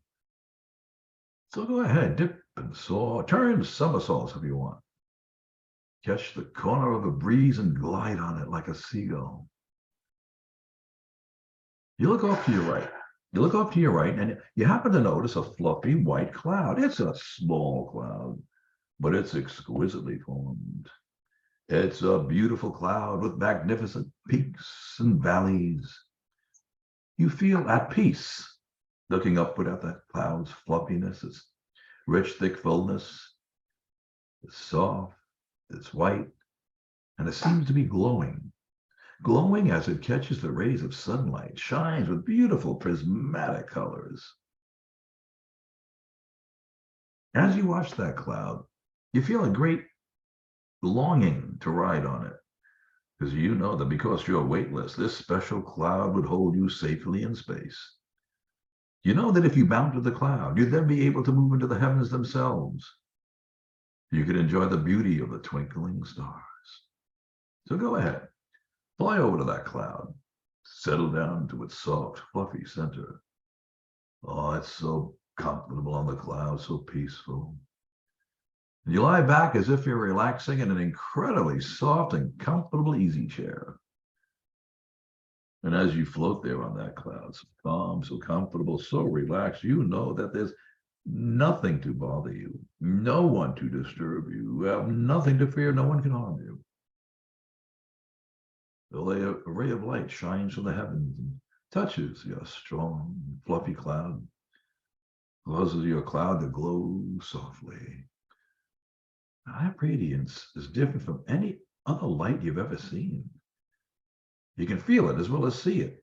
So go ahead, dip and soar, turn somersaults if you want. Catch the corner of a breeze and glide on it like a seagull. You look off to your right. You look off to your right, and you happen to notice a fluffy white cloud. It's a small cloud, but it's exquisitely formed. It's a beautiful cloud with magnificent peaks and valleys. You feel at peace looking upward at that cloud's fluffiness, its rich, thick fullness. It's soft, it's white, and it seems to be glowing. Glowing as it catches the rays of sunlight, shines with beautiful prismatic colors. As you watch that cloud, you feel a great longing to ride on it, because you know that because you're weightless, this special cloud would hold you safely in space. You know that if you mounted the cloud, you'd then be able to move into the heavens themselves. You could enjoy the beauty of the twinkling stars. So go ahead, fly over to that cloud, settle down to its soft, fluffy center. Oh, it's so comfortable on the cloud, so peaceful. And you lie back as if you're relaxing in an incredibly soft and comfortable easy chair. And as you float there on that cloud, so calm, so comfortable, so relaxed, you know that there's nothing to bother you, no one to disturb you, you have nothing to fear, no one can harm you. A ray of light shines from the heavens and touches your strong, fluffy cloud, causes your cloud to glow softly. Now, that radiance is different from any other light you've ever seen. You can feel it as well as see it.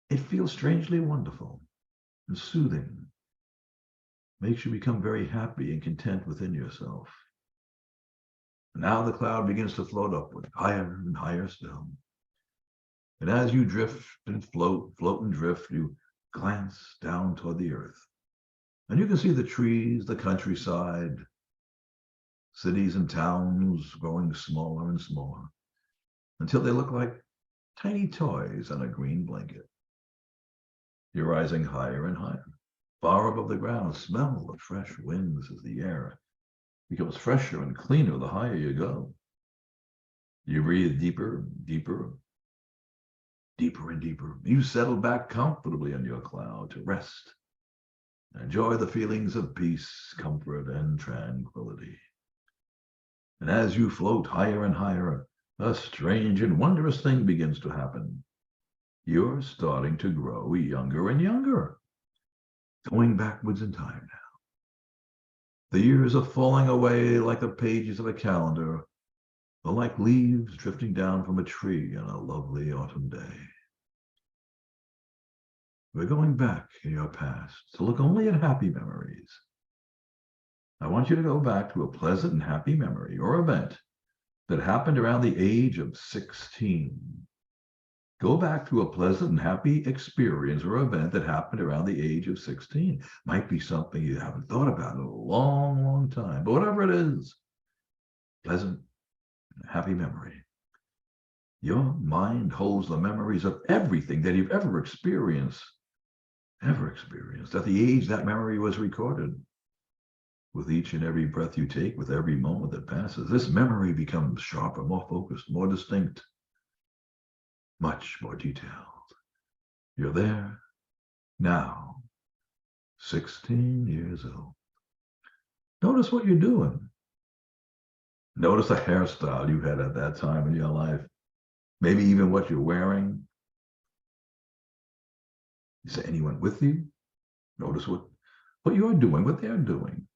It feels strangely wonderful and soothing. Makes you become very happy and content within yourself. Now the cloud begins to float upward, higher and higher still. And as you drift and float and drift, you glance down toward the earth. And you can see the trees, the countryside, cities and towns growing smaller and smaller until they look like tiny toys on a green blanket. You're rising higher and higher, far above the ground. Smell the fresh winds as the air becomes fresher and cleaner the higher you go. You breathe deeper, deeper, deeper and deeper. You settle back comfortably on your cloud to rest. Enjoy the feelings of peace, comfort, and tranquility. And as you float higher and higher, a strange and wondrous thing begins to happen. You're starting to grow younger and younger, going backwards in time now. The years are falling away like the pages of a calendar, or like leaves drifting down from a tree on a lovely autumn day. We're going back in your past to look only at happy memories. I want you to go back to a pleasant and happy memory or event that happened around the age of 16. Go back to a pleasant and happy experience or event that happened around the age of 16. Might be something you haven't thought about in a long, long time, but whatever it is, pleasant and happy memory. Your mind holds the memories of everything that you've ever experienced at the age that memory was recorded. With each and every breath you take, with every moment that passes, this memory becomes sharper, more focused, more distinct, much more detailed. You're there now, 16 years old. Notice what you're doing. Notice the hairstyle you had at that time in your life. Maybe even what you're wearing. Is there anyone with you? Notice what you're doing, what they're doing.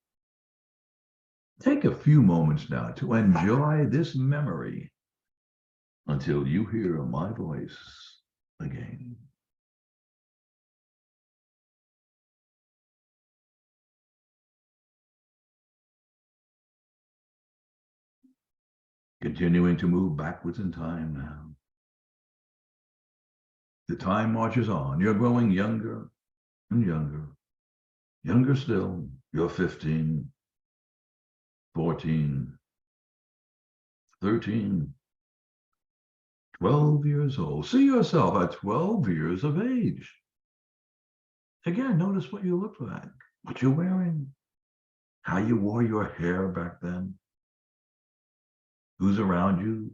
Take a few moments now to enjoy this memory until you hear my voice again. Continuing to move backwards in time now. The time marches on. You're growing younger and younger. Younger still. You're 15, 14, 13, 12 years old. See yourself at 12 years of age. Again, notice what you look like, what you're wearing, how you wore your hair back then, who's around you,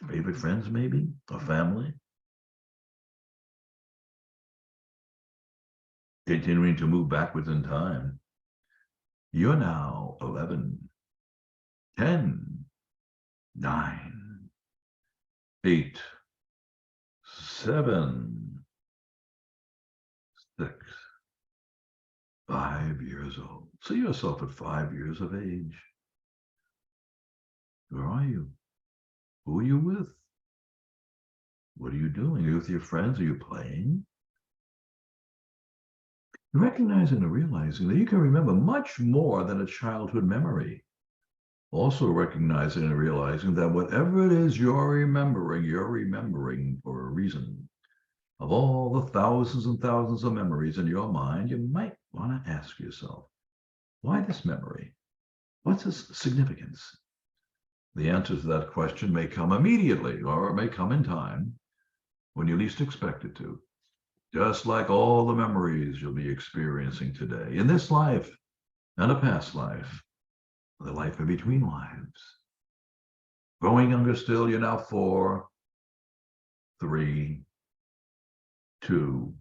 favorite friends maybe, or family. Continuing to move backwards in time. You're now 11, 10, 9, 8, 7, 6, 5 years old. See yourself at 5 years of age. Where are you? Who are you with? What are you doing? Are you with your friends? Are you playing? Recognizing and realizing that you can remember much more than a childhood memory. Also recognizing and realizing that whatever it is you're remembering for a reason. Of all the thousands and thousands of memories in your mind, you might want to ask yourself, why this memory? What's its significance? The answer to that question may come immediately, or it may come in time when you least expect it to. Just like all the memories you'll be experiencing today, in this life and a past life, the life in between lives. Growing younger still, you're now 4, 3, 2,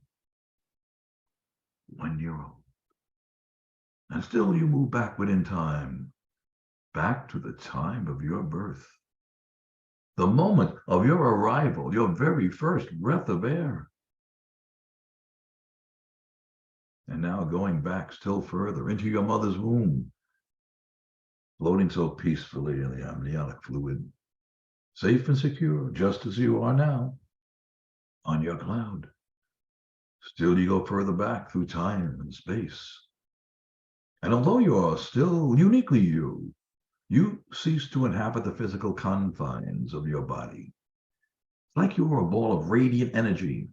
1 year old. And still you move backward in time, back to the time of your birth. The moment of your arrival, your very first breath of air. And now going back still further into your mother's womb, floating so peacefully in the amniotic fluid, safe and secure, just as you are now, on your cloud. Still you go further back through time and space. And although you are still uniquely you, you cease to inhabit the physical confines of your body. It's like you are a ball of radiant energy.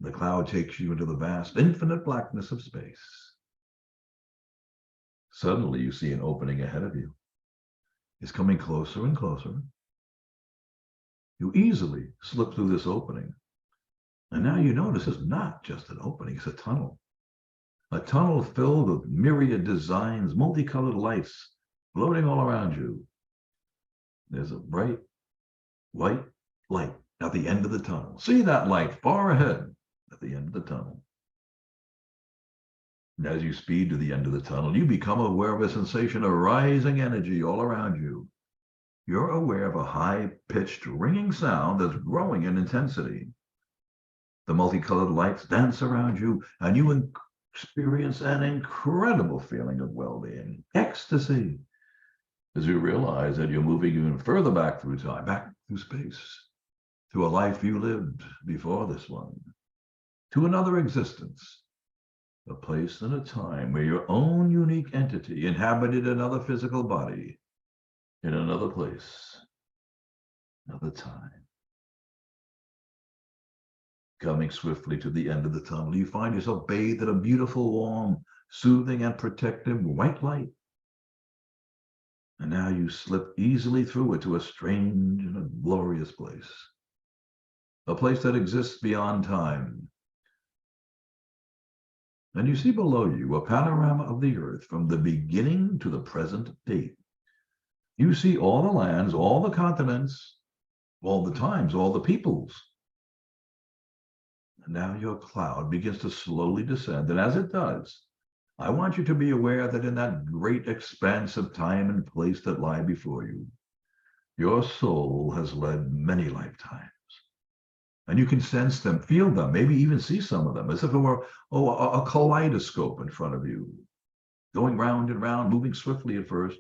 The cloud takes you into the vast, infinite blackness of space. Suddenly you see an opening ahead of you. It's coming closer and closer. You easily slip through this opening. And now you notice it's not just an opening, it's a tunnel. A tunnel filled with myriad designs, multicolored lights floating all around you. There's a bright white light at the end of the tunnel. See that light far ahead at the end of the tunnel. And as you speed to the end of the tunnel, you become aware of a sensation of rising energy all around you. You're aware of a high-pitched ringing sound that's growing in intensity. The multicolored lights dance around you, and you experience an incredible feeling of well-being, ecstasy, as you realize that you're moving even further back through time, back through space, to a life you lived before this one, to another existence, a place and a time where your own unique entity inhabited another physical body, in another place, another time. Coming swiftly to the end of the tunnel, you find yourself bathed in a beautiful, warm, soothing, and protective white light. And now you slip easily through it to a strange and a glorious place. A place that exists beyond time. And you see below you a panorama of the earth from the beginning to the present date. You see all the lands, all the continents, all the times, all the peoples. And now your cloud begins to slowly descend. And as it does, I want you to be aware that in that great expanse of time and place that lie before you, your soul has led many lifetimes. And you can sense them, feel them, maybe even see some of them, as if it were a kaleidoscope in front of you, going round and round, moving swiftly at first.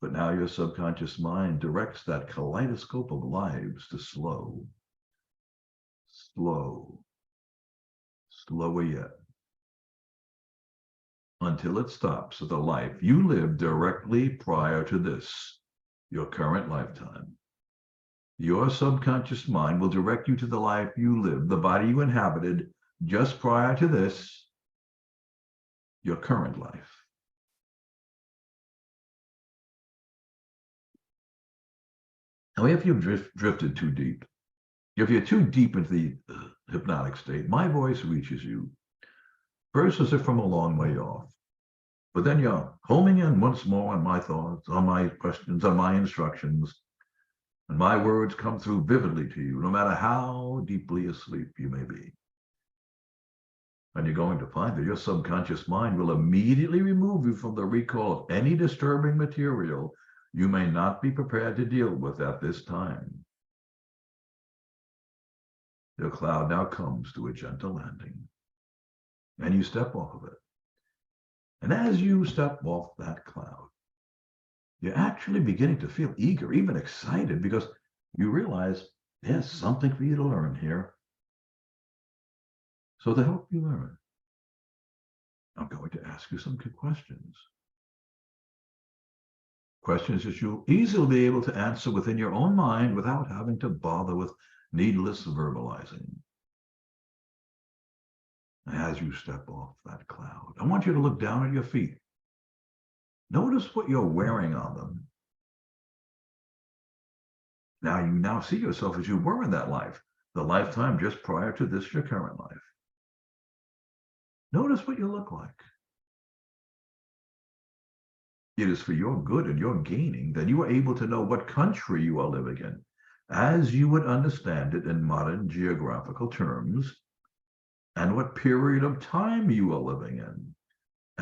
But now your subconscious mind directs that kaleidoscope of lives to slow, slower yet, until it stops at the life you lived directly prior to this, your current lifetime. Your subconscious mind will direct you to the life you lived, the body you inhabited just prior to this, your current life. Now, if you've drifted too deep, if you're too deep into the hypnotic state, my voice reaches you, first as if from a long way off. But then you're homing in once more on my thoughts, on my questions, on my instructions, and my words come through vividly to you, no matter how deeply asleep you may be. And you're going to find that your subconscious mind will immediately remove you from the recall of any disturbing material you may not be prepared to deal with at this time. Your cloud now comes to a gentle landing, and you step off of it. And as you step off that cloud, you're actually beginning to feel eager, even excited, because you realize there's something for you to learn here. So to help you learn, I'm going to ask you some questions. Questions that you'll easily be able to answer within your own mind without having to bother with needless verbalizing. As you step off that cloud, I want you to look down at your feet. Notice what you're wearing on them. Now you see yourself as you were in that life, the lifetime just prior to this, your current life. Notice what you look like. It is for your good and your gaining that you are able to know what country you are living in, as you would understand it in modern geographical terms, and what period of time you are living in,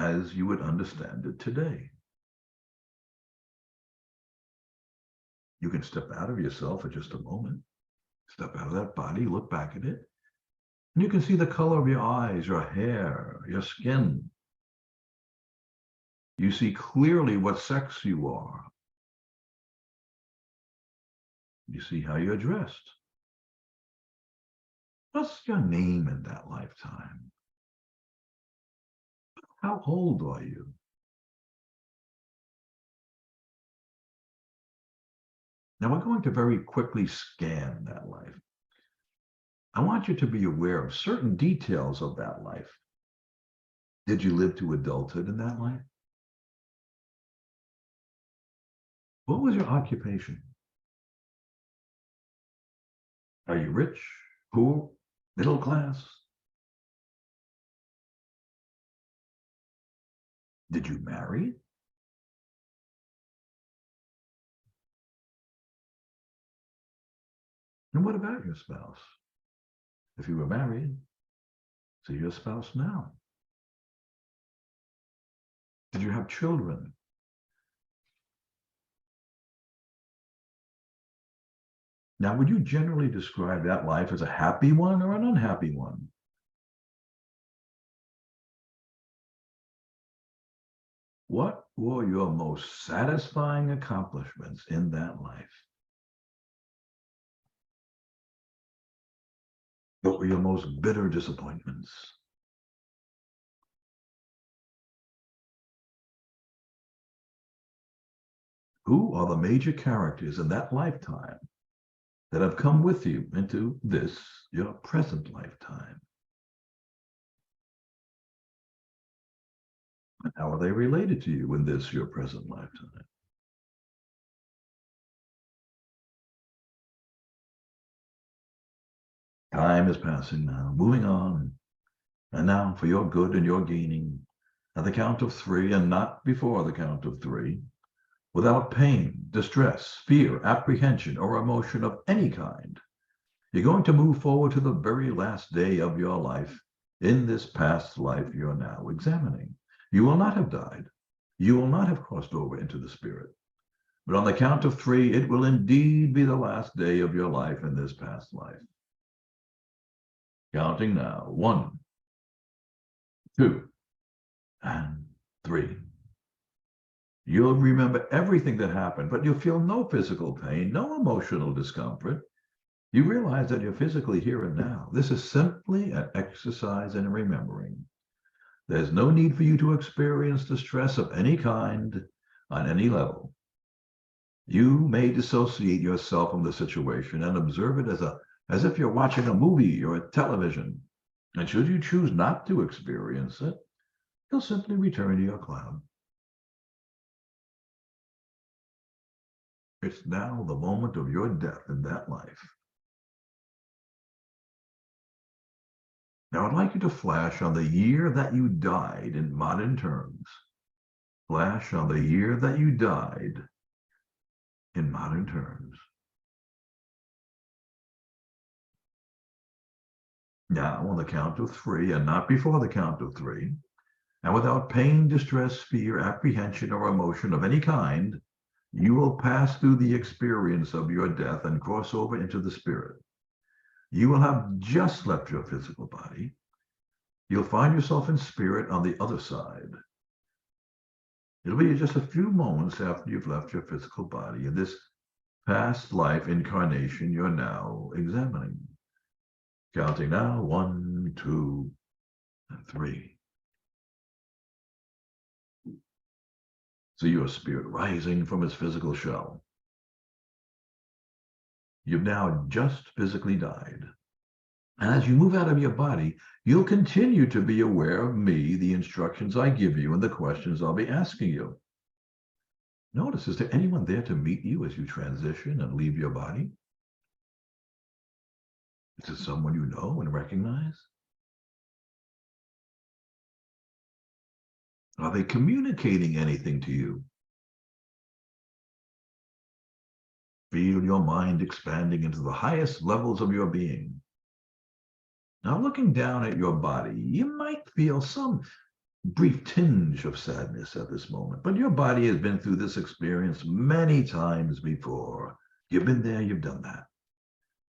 as you would understand it today. You can step out of yourself for just a moment, step out of that body, look back at it, and you can see the color of your eyes, your hair, your skin. You see clearly what sex you are. You see how you're dressed. What's your name in that lifetime? How old are you? Now we're going to very quickly scan that life. I want you to be aware of certain details of that life. Did you live to adulthood in that life? What was your occupation? Are you rich, poor, middle class? Did you marry? And what about your spouse? If you were married, see your spouse now. Did you have children? Now, would you generally describe that life as a happy one or an unhappy one? What were your most satisfying accomplishments in that life? What were your most bitter disappointments? Who are the major characters in that lifetime that have come with you into this, your present lifetime? And how are they related to you in this, your present lifetime? Time is passing now, moving on. And now for your good and your gaining, at the count of 3 and not before the count of 3, without pain, distress, fear, apprehension, or emotion of any kind, you're going to move forward to the very last day of your life in this past life you're now examining. You will not have died. You will not have crossed over into the spirit. But on the count of 3, it will indeed be the last day of your life in this past life. Counting now, 1, 2, and 3. You'll remember everything that happened, but you'll feel no physical pain, no emotional discomfort. You realize that you're physically here and now. This is simply an exercise in remembering. There's no need for you to experience distress of any kind on any level. You may dissociate yourself from the situation and observe it as if you're watching a movie or a television. And should you choose not to experience it, you'll simply return to your cloud. It's now the moment of your death in that life. Now I'd like you to flash on the year that you died in modern terms. Flash on the year that you died in modern terms. Now, on the count of 3, and not before the count of 3, and without pain, distress, fear, apprehension, or emotion of any kind, you will pass through the experience of your death and cross over into the spirit. You will have just left your physical body. You'll find yourself in spirit on the other side. It'll be just a few moments after you've left your physical body in this past life incarnation you're now examining. Counting now, 1, 2, and 3. See your spirit rising from its physical shell. You've now just physically died. And as you move out of your body, you'll continue to be aware of me, the instructions I give you, and the questions I'll be asking you. Notice, is there anyone there to meet you as you transition and leave your body? Is it someone you know and recognize? Are they communicating anything to you? Feel your mind expanding into the highest levels of your being. Now, looking down at your body, you might feel some brief tinge of sadness at this moment, but your body has been through this experience many times before. You've been there, you've done that.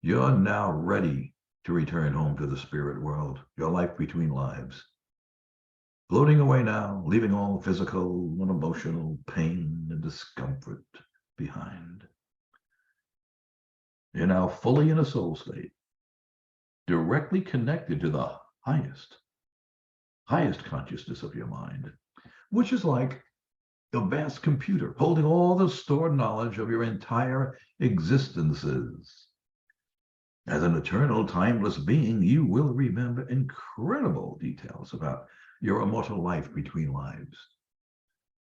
You're now ready to return home to the spirit world, your life between lives. Floating away now, leaving all physical and emotional pain and discomfort behind. You're now fully in a soul state, directly connected to the highest consciousness of your mind, which is like a vast computer holding all the stored knowledge of your entire existences. As an eternal, timeless being, you will remember incredible details about your immortal life between lives.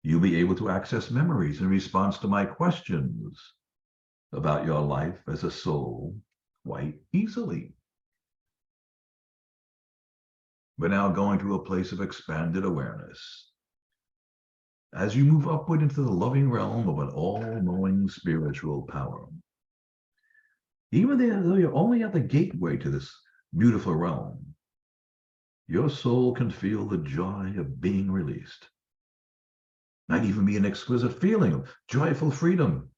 You'll be able to access memories in response to my questions about your life as a soul quite easily. We're now going to a place of expanded awareness. As you move upward into the loving realm of an all-knowing spiritual power. Even though you're only at the gateway to this beautiful realm, your soul can feel the joy of being released. Might even be an exquisite feeling of joyful freedom.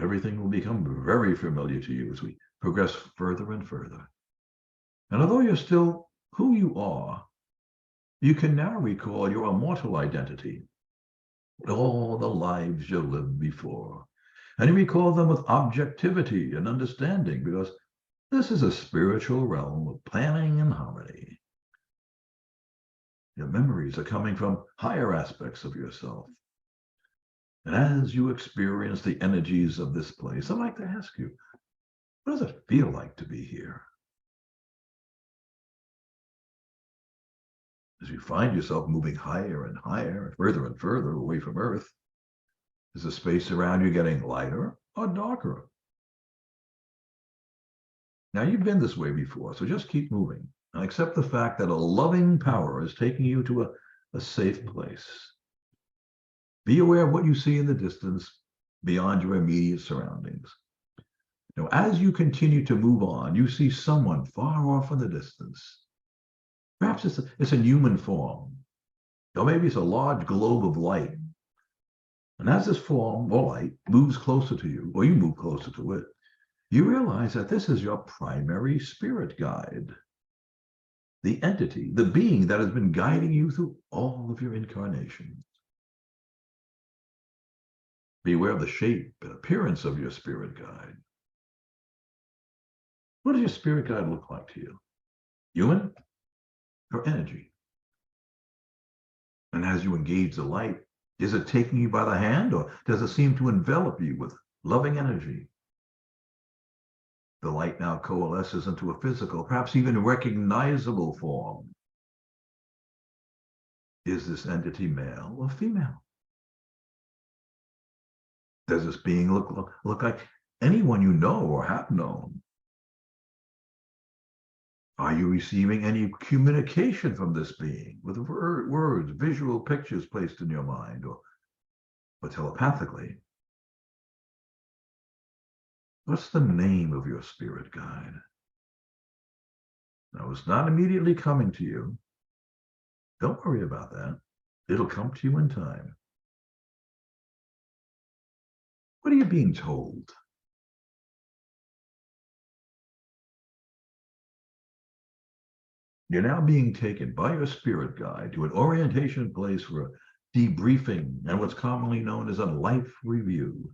Everything will become very familiar to you as we progress further and further. And although you're still who you are, you can now recall your immortal identity, all the lives you lived before. And you recall them with objectivity and understanding, because this is a spiritual realm of planning and harmony. Your memories are coming from higher aspects of yourself. And as you experience the energies of this place, I'd like to ask you, what does it feel like to be here? As you find yourself moving higher and higher, further and further away from Earth, is the space around you getting lighter or darker? Now, you've been this way before, so just keep moving and accept the fact that a loving power is taking you to a safe place. Be aware of what you see in the distance beyond your immediate surroundings. Now, as you continue to move on, you see someone far off in the distance. Perhaps it's a human form, or maybe it's a large globe of light. And as this form or light moves closer to you, or you move closer to it, you realize that this is your primary spirit guide. The entity, the being that has been guiding you through all of your incarnations. Be aware of the shape and appearance of your spirit guide. What does your spirit guide look like to you? Human or energy? And as you engage the light, is it taking you by the hand, or does it seem to envelop you with loving energy? The light now coalesces into a physical, perhaps even recognizable form. Is this entity male or female? Does this being look like anyone you know or have known? Are you receiving any communication from this being with words, visual pictures placed in your mind, or telepathically? What's the name of your spirit guide? Now, it's not immediately coming to you. Don't worry about that. It'll come to you in time. What are you being told? You're now being taken by your spirit guide to an orientation place for a debriefing and what's commonly known as a life review.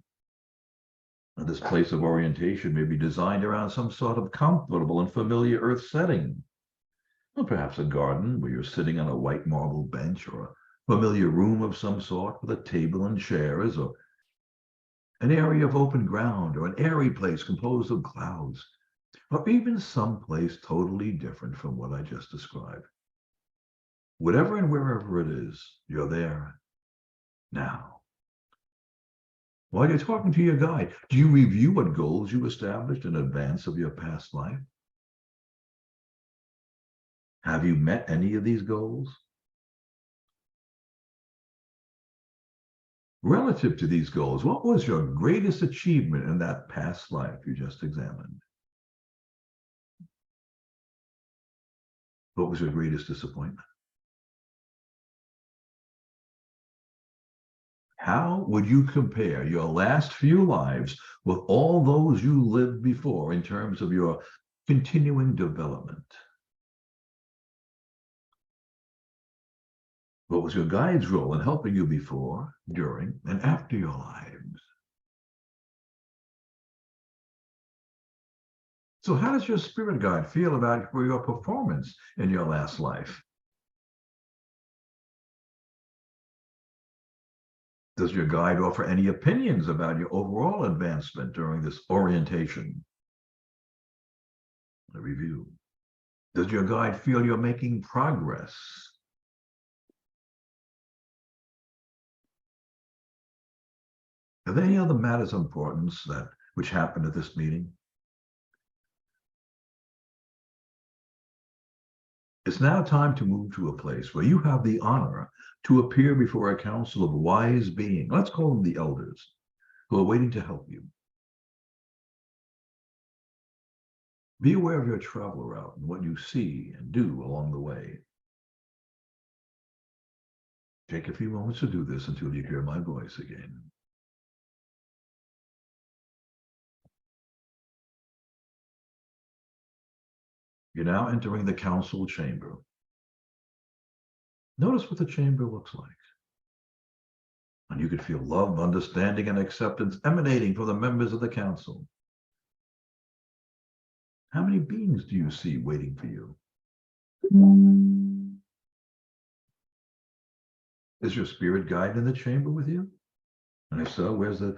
And this place of orientation may be designed around some sort of comfortable and familiar earth setting. Or perhaps a garden where you're sitting on a white marble bench, or a familiar room of some sort with a table and chairs, or an area of open ground, or an airy place composed of clouds, or even some place totally different from what I just described. Whatever and wherever it is, you're there now. While you're talking to your guide, do you review what goals you established in advance of your past life? Have you met any of these goals? Relative to these goals, what was your greatest achievement in that past life you just examined? What was your greatest disappointment? How would you compare your last few lives with all those you lived before in terms of your continuing development? What was your guide's role in helping you before, during, and after your lives? So how does your spirit guide feel about your performance in your last life? Does your guide offer any opinions about your overall advancement during this orientation? A review. Does your guide feel you're making progress? Are there any other matters of importance which happened at this meeting? It's now time to move to a place where you have the honor to appear before a council of wise beings, let's call them the elders, who are waiting to help you. Be aware of your travel route and what you see and do along the way. Take a few moments to do this until you hear my voice again. You're now entering the council chamber. Notice what the chamber looks like. And you could feel love, understanding, and acceptance emanating from the members of the council. How many beings do you see waiting for you? Is your spirit guide in the chamber with you? And if so, where's the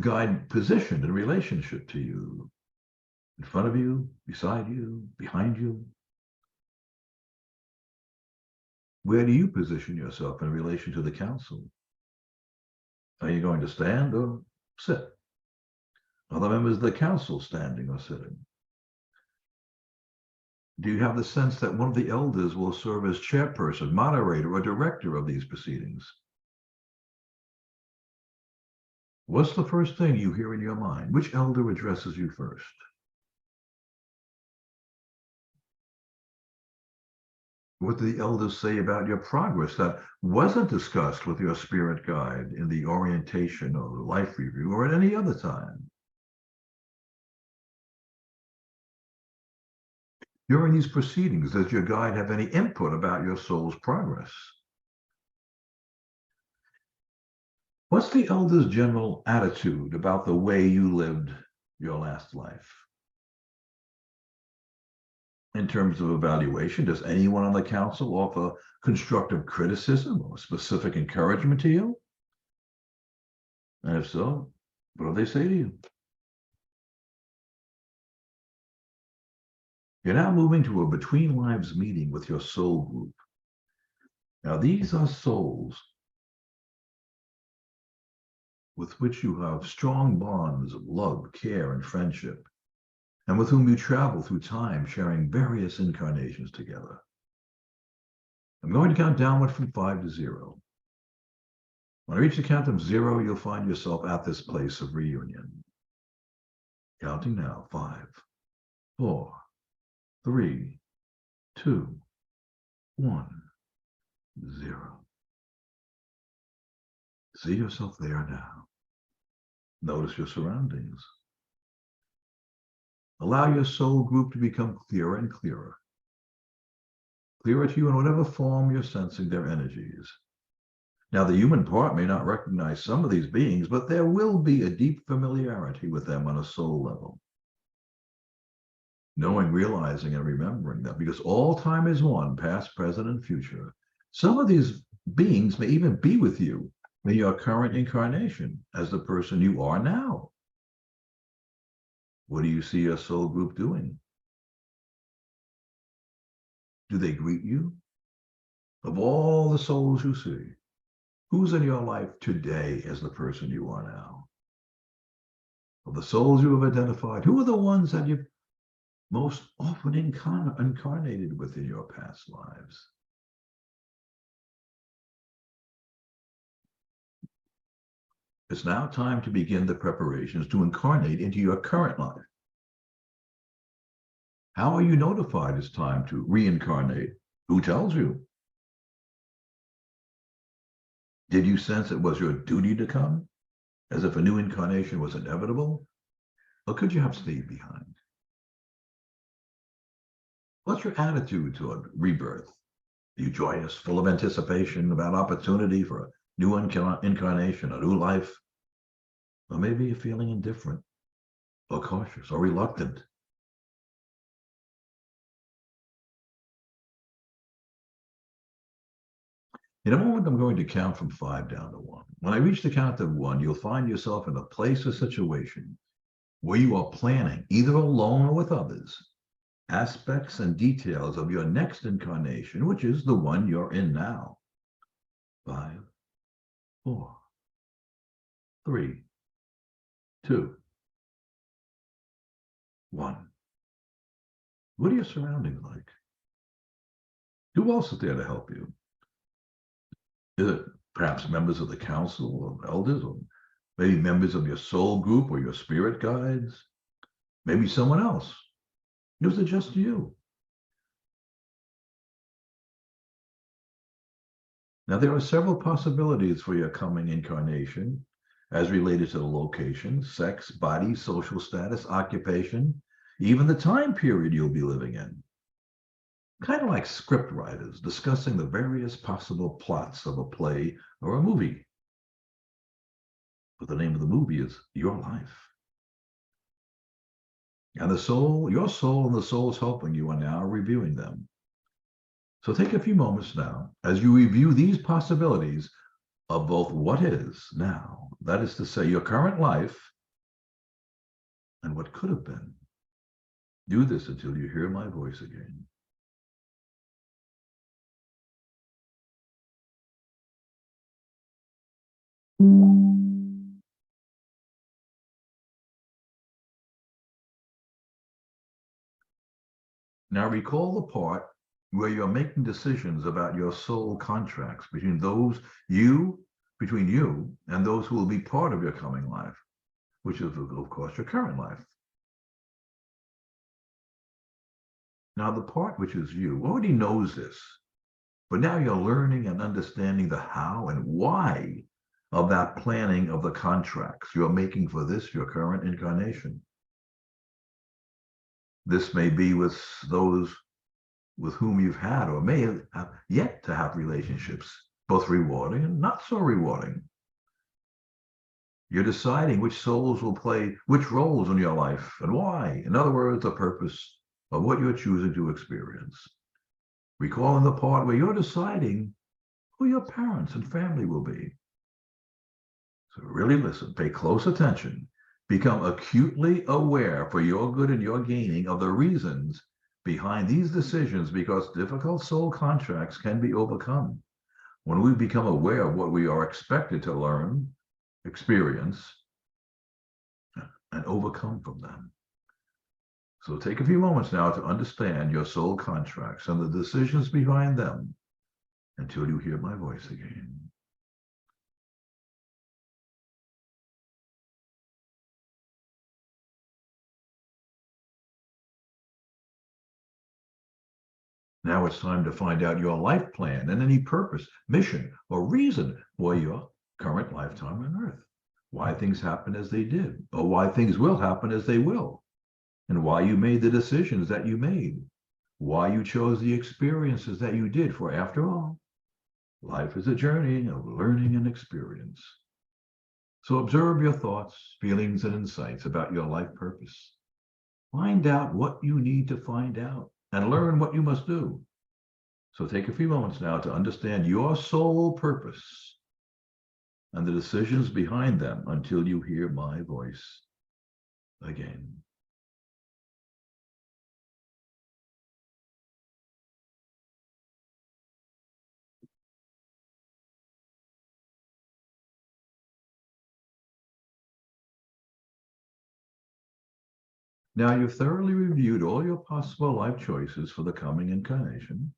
guide positioned in relationship to you? In front of you, beside you, behind you? Where do you position yourself in relation to the council? Are you going to stand or sit? Are the members of the council standing or sitting? Do you have the sense that one of the elders will serve as chairperson, moderator, or director of these proceedings? What's the first thing you hear in your mind? Which elder addresses you first? What do the elders say about your progress that wasn't discussed with your spirit guide in the orientation or the life review or at any other time? During these proceedings, does your guide have any input about your soul's progress? What's the elder's general attitude about the way you lived your last life? In terms of evaluation, does anyone on the council offer constructive criticism or specific encouragement to you? And if so, what do they say to you? You're now moving to a between lives meeting with your soul group. Now, these are souls with which you have strong bonds of love, care, and friendship, and with whom you travel through time, sharing various incarnations together. I'm going to count downward from 5 to 0. When I reach the count of 0, you'll find yourself at this place of reunion. Counting now, 5, 4, 3, 2, 1, 0. See yourself there now. Notice your surroundings. Allow your soul group to become clearer and clearer. Clearer to you in whatever form you're sensing their energies. Now, the human part may not recognize some of these beings, but there will be a deep familiarity with them on a soul level. Knowing, realizing, and remembering that because all time is one, past, present, and future, some of these beings may even be with you in your current incarnation as the person you are now. What do you see your soul group doing? Do they greet you? Of all the souls you see, who's in your life today as the person you are now? Of the souls you have identified, who are the ones that you've most often incarnated with in your past lives? It's now time to begin the preparations to incarnate into your current life. How are you notified it's time to reincarnate? Who tells you? Did you sense it was your duty to come, as if a new incarnation was inevitable? Or could you have stayed behind? What's your attitude toward rebirth? Are you joyous, full of anticipation about opportunity for a new incarnation, a new life? Or maybe you're feeling indifferent, or cautious, or reluctant. In a moment, I'm going to count from 5 down to 1. When I reach the count of 1, you'll find yourself in a place or situation where you are planning, either alone or with others, aspects and details of your next incarnation, which is the one you're in now. 5, 4, 3, 2, 1. What are your surroundings like? Who else is there to help you? Is it perhaps members of the council of elders, or maybe members of your soul group or your spirit guides? Maybe someone else? Or is it just you? Now, there are several possibilities for your coming incarnation as related to the location, sex, body, social status, occupation, even the time period you'll be living in. Kind of like script writers discussing the various possible plots of a play or a movie. But the name of the movie is Your Life. And the soul, your soul and the souls helping you are now reviewing them. So take a few moments now as you review these possibilities of both what is now, that is to say, your current life, and what could have been. Do this until you hear my voice again. Now recall the part where you're making decisions about your soul contracts between you and those who will be part of your coming life, which is, of course, your current life. Now, the part which is you already knows this, but now you're learning and understanding the how and why of that planning of the contracts you're making for this, your current incarnation. This may be with those with whom you've had or may have yet to have relationships, both rewarding and not so rewarding. You're deciding which souls will play which roles in your life and why. In other words, the purpose of what you're choosing to experience. Recalling the part where you're deciding who your parents and family will be. So really listen, pay close attention, become acutely aware for your good and your gaining of the reasons behind these decisions, because difficult soul contracts can be overcome when we become aware of what we are expected to learn, experience, and overcome from them. So take a few moments now to understand your soul contracts and the decisions behind them until you hear my voice again. Now it's time to find out your life plan and any purpose, mission, or reason for your current lifetime on Earth. Why things happen as they did, or why things will happen as they will, and why you made the decisions that you made, why you chose the experiences that you did, for after all, life is a journey of learning and experience. So observe your thoughts, feelings, and insights about your life purpose. Find out what you need to find out and learn what you must do. So take a few moments now to understand your soul purpose and the decisions behind them until you hear my voice again. Now you've thoroughly reviewed all your possible life choices for the coming incarnation.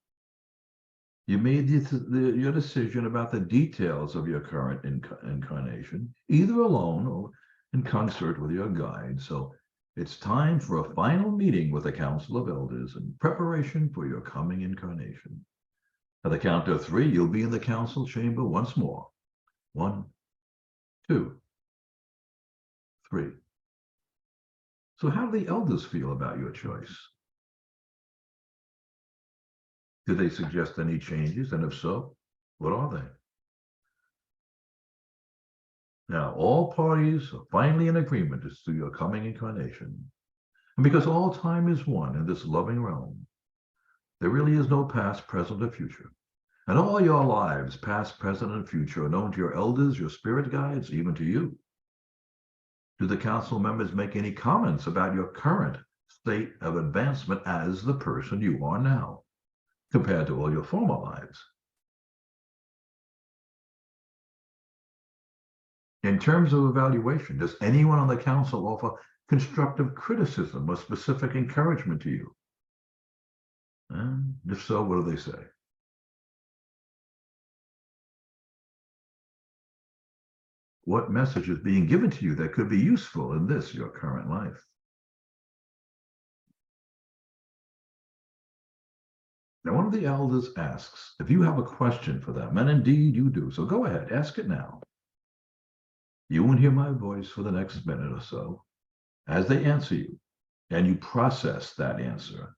You made your decision about the details of your current incarnation, either alone or in concert with your guide. So it's time for a final meeting with the Council of Elders in preparation for your coming incarnation. At the count of 3, you'll be in the council chamber once more. 1, 2, 3. So how do the elders feel about your choice? Did they suggest any changes? And if so, what are they? Now, all parties are finally in agreement as to your coming incarnation. And because all time is one in this loving realm, there really is no past, present, or future. And all your lives, past, present, and future, are known to your elders, your spirit guides, even to you. Do the council members make any comments about your current state of advancement as the person you are now, compared to all your former lives? In terms of evaluation, does anyone on the council offer constructive criticism or specific encouragement to you? And if so, what do they say? What message is being given to you that could be useful in this, your current life? Now, one of the elders asks if you have a question for them, and indeed you do, so go ahead, ask it now. You won't hear my voice for the next minute or so as they answer you, and you process that answer.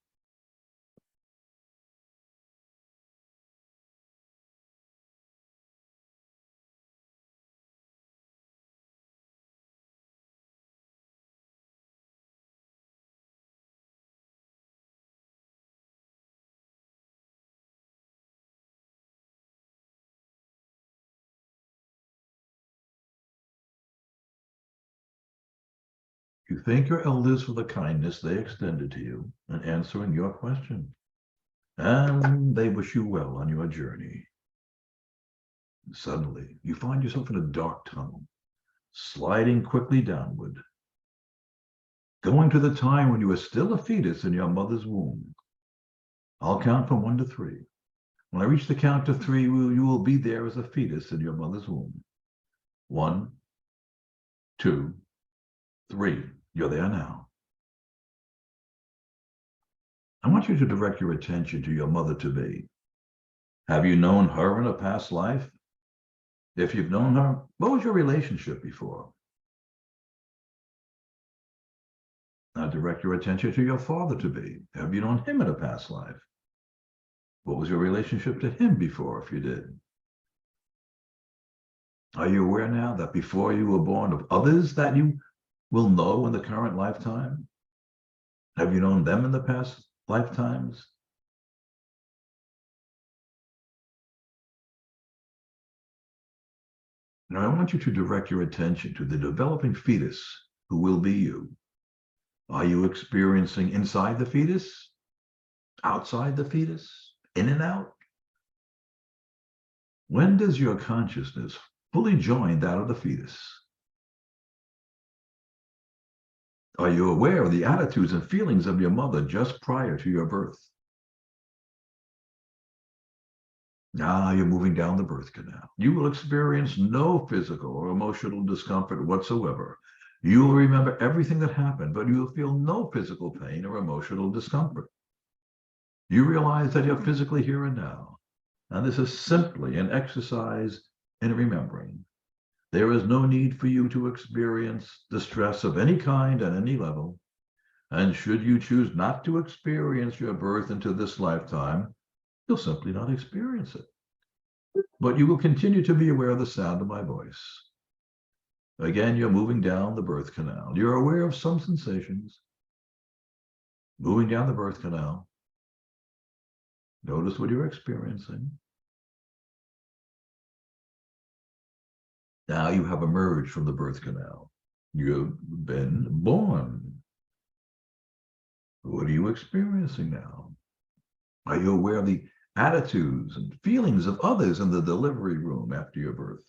You thank your elders for the kindness they extended to you in answering your question, and they wish you well on your journey. Suddenly, you find yourself in a dark tunnel, sliding quickly downward, going to the time when you were still a fetus in your mother's womb. I'll count from 1 to 3. When I reach the count of 3, you will be there as a fetus in your mother's womb. 1, 2, 3. You're there now. I want you to direct your attention to your mother-to-be. Have you known her in a past life? If you've known her, what was your relationship before? Now direct your attention to your father-to-be. Have you known him in a past life? What was your relationship to him before, if you did? Are you aware now that before you were born of others that you will know in the current lifetime? Have you known them in the past lifetimes? Now, I want you to direct your attention to the developing fetus who will be you. Are you experiencing inside the fetus? Outside the fetus? In and out? When does your consciousness fully join that of the fetus? Are you aware of the attitudes and feelings of your mother just prior to your birth? Now you're moving down the birth canal. You will experience no physical or emotional discomfort whatsoever. You will remember everything that happened, but you will feel no physical pain or emotional discomfort. You realize that you're physically here and now, and this is simply an exercise in remembering. There is no need for you to experience distress of any kind at any level, and should you choose not to experience your birth into this lifetime, you'll simply not experience it. But you will continue to be aware of the sound of my voice. Again, you're moving down the birth canal. You're aware of some sensations. Moving down the birth canal. Notice what you're experiencing. Now you have emerged from the birth canal. You've been born. What are you experiencing now? Are you aware of the attitudes and feelings of others in the delivery room after your birth?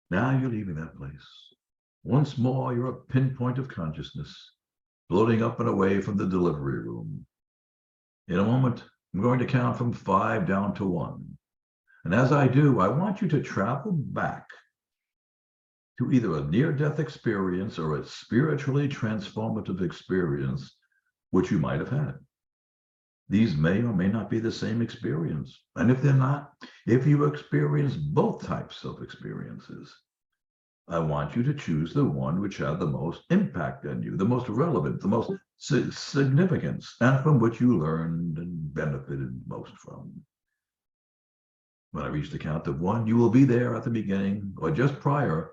Now you're leaving that place. Once more, you're a pinpoint of consciousness, floating up and away from the delivery room. In a moment, I'm going to count from 5 down to 1. And as I do, I want you to travel back to either a near-death experience or a spiritually transformative experience, which you might have had. These may or may not be the same experience. And if they're not, if you experience both types of experiences, I want you to choose the one which had the most impact on you, the most relevant, the most significance, and from which you learned and benefited most from. When I reach the count of 1, you will be there at the beginning or just prior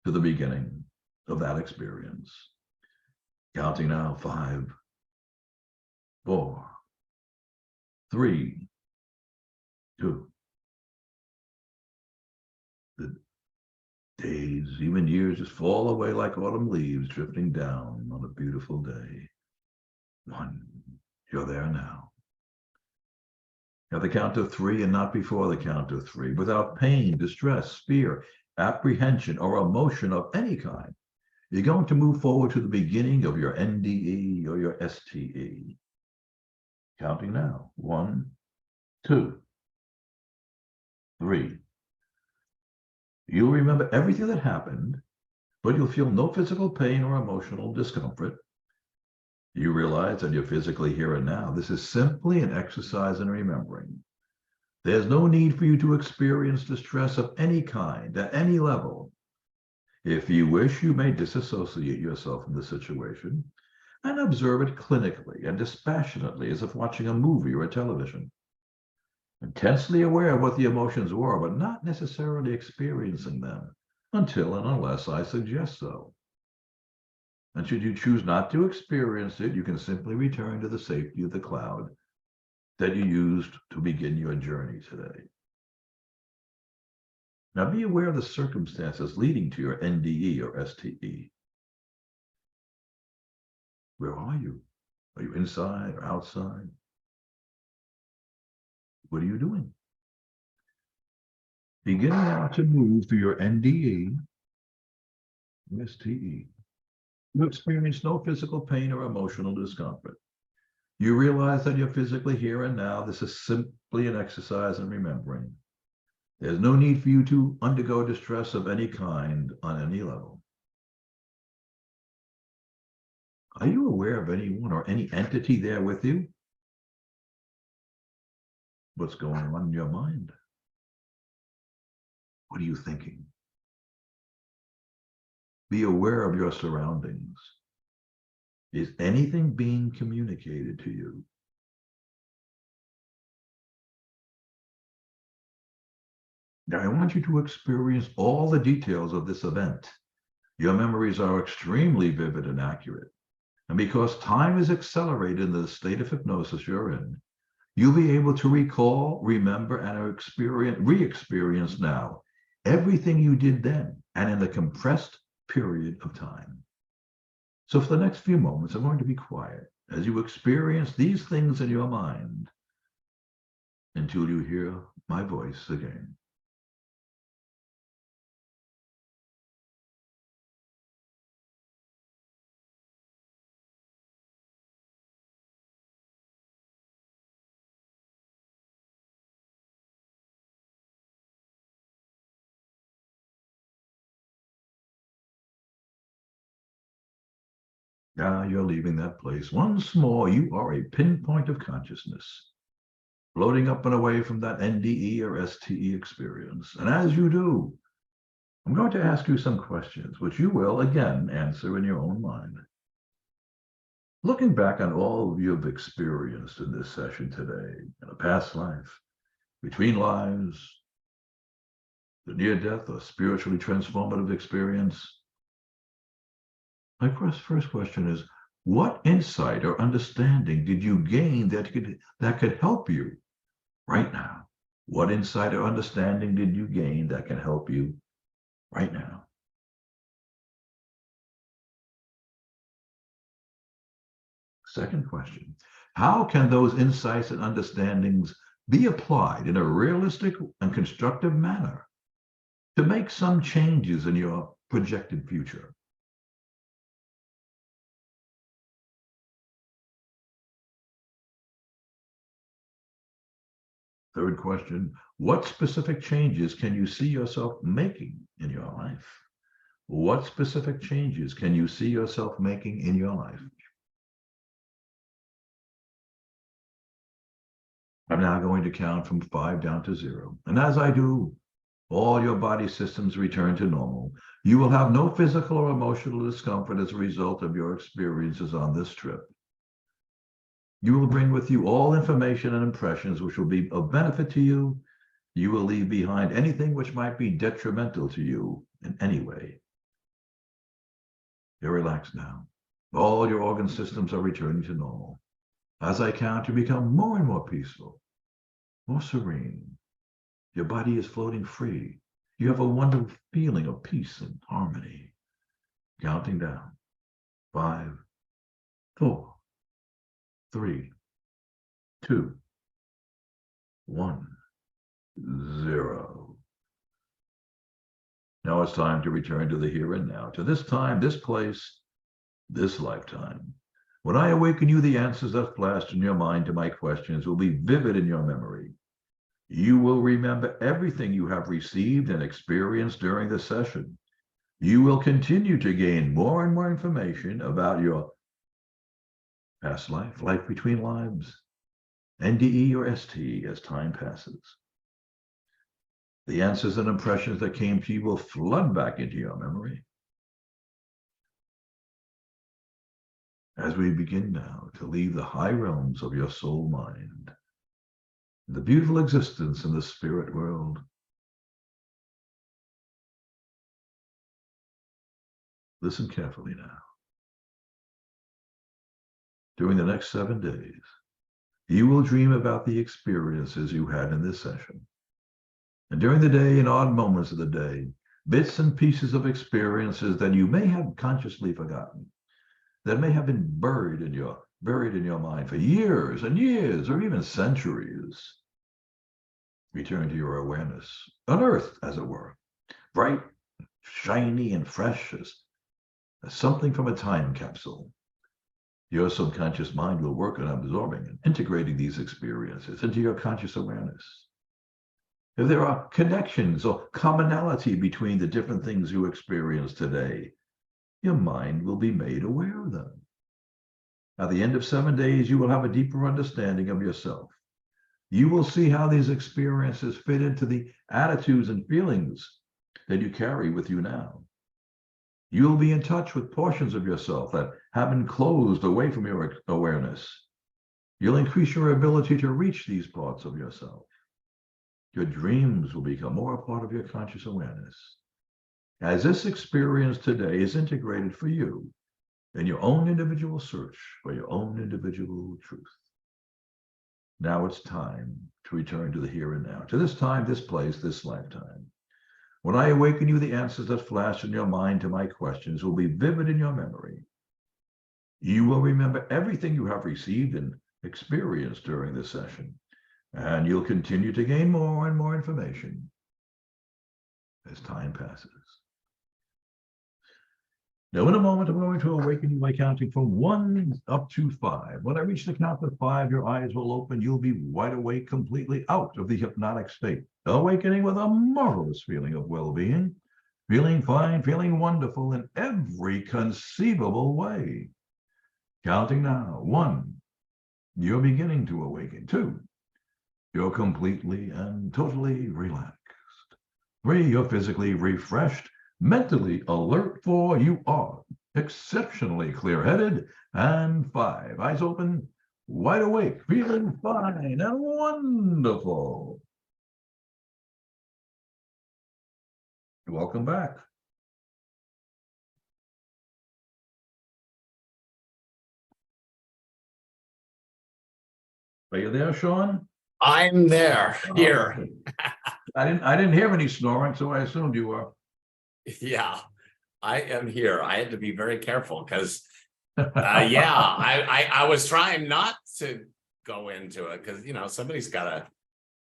to the beginning of that experience. Counting now, 5, 4, 3, 2. The days, even years, just fall away like autumn leaves drifting down on a beautiful day. 1, you're there now. At the count of 3 and not before the count of 3, without pain, distress, fear, apprehension, or emotion of any kind, you're going to move forward to the beginning of your NDE or your STE. Counting now. 1, 2, 3. You'll remember everything that happened, but you'll feel no physical pain or emotional discomfort. You realize that you're physically here and now. This is simply an exercise in remembering. There's no need for you to experience distress of any kind, at any level. If you wish, you may disassociate yourself from the situation and observe it clinically and dispassionately as if watching a movie or a television. Intensely aware of what the emotions were, but not necessarily experiencing them until and unless I suggest so. And should you choose not to experience it, you can simply return to the safety of the cloud that you used to begin your journey today. Now be aware of the circumstances leading to your NDE or STE. Where are you? Are you inside or outside? What are you doing? Beginning now to move through your NDE, STE. You experience no physical pain or emotional discomfort. You realize that you're physically here and now. This is simply an exercise in remembering. There's no need for you to undergo distress of any kind on any level. Are you aware of anyone or any entity there with you? What's going on in your mind? What are you thinking? Be aware of your surroundings. Is anything being communicated to you? Now, I want you to experience all the details of this event. Your memories are extremely vivid and accurate. And because time is accelerated in the state of hypnosis you're in, you'll be able to recall, remember, and re-experience now everything you did then and in a compressed period of time. So for the next few moments, I'm going to be quiet as you experience these things in your mind until you hear my voice again. Now you're leaving that place. Once more, you are a pinpoint of consciousness, floating up and away from that NDE or STE experience. And as you do, I'm going to ask you some questions, which you will, again, answer in your own mind. Looking back on all you've experienced in this session today, in a past life, between lives, the near-death or spiritually transformative experience, my first question is, what insight or understanding did you gain that could help you right now? What insight or understanding did you gain that can help you right now? Second question, how can those insights and understandings be applied in a realistic and constructive manner to make some changes in your projected future? Third question, what specific changes can you see yourself making in your life? What specific changes can you see yourself making in your life? I'm now going to count from 5 down to 0. And as I do, all your body systems return to normal. You will have no physical or emotional discomfort as a result of your experiences on this trip. You will bring with you all information and impressions which will be of benefit to you. You will leave behind anything which might be detrimental to you in any way. You're relaxed now. All your organ systems are returning to normal. As I count, you become more and more peaceful, more serene. Your body is floating free. You have a wonderful feeling of peace and harmony. Counting down. 5, 4, 3, 2, 1, 0. Now it's time to return to the here and now, to this time, this place, this lifetime. When I awaken you, the answers that flashed in your mind to my questions will be vivid in your memory. You will remember everything you have received and experienced during the session. You will continue to gain more and more information about your past life, life between lives, NDE or ST as time passes. The answers and impressions that came to you will flood back into your memory. As we begin now to leave the high realms of your soul mind, the beautiful existence in the spirit world, listen carefully now. During the next 7 days, you will dream about the experiences you had in this session. And during the day, in odd moments of the day, bits and pieces of experiences that you may have consciously forgotten, that may have been buried in your mind for years and years, or even centuries, return to your awareness, unearthed, as it were, bright, shiny, and fresh as something from a time capsule. Your subconscious mind will work on absorbing and integrating these experiences into your conscious awareness. If there are connections or commonality between the different things you experience today, your mind will be made aware of them. At the end of 7 days, you will have a deeper understanding of yourself. You will see how these experiences fit into the attitudes and feelings that you carry with you now. You'll be in touch with portions of yourself that have been closed away from your awareness. You'll increase your ability to reach these parts of yourself. Your dreams will become more a part of your conscious awareness. As this experience today is integrated for you in your own individual search for your own individual truth. Now it's time to return to the here and now, to this time, this place, this lifetime. When I awaken you, the answers that flash in your mind to my questions will be vivid in your memory. You will remember everything you have received and experienced during this session, and you'll continue to gain more and more information as time passes. Now, in a moment, I'm going to awaken you by counting from 1 up to 5. When I reach the count of 5, your eyes will open. You'll be wide awake, completely out of the hypnotic state, awakening with a marvelous feeling of well-being, feeling fine, feeling wonderful in every conceivable way. Counting now. 1, you're beginning to awaken. 2, you're completely and totally relaxed. 3, you're physically refreshed, mentally alert. 4, you are exceptionally clear-headed. And 5, eyes open, wide awake, feeling fine and wonderful. Welcome back. Are you there, Sean? I'm there, here. I didn't hear any snoring, so I assumed you were. Yeah, I am here. I had to be very careful because, yeah, I was trying not to go into it because, you know, somebody's got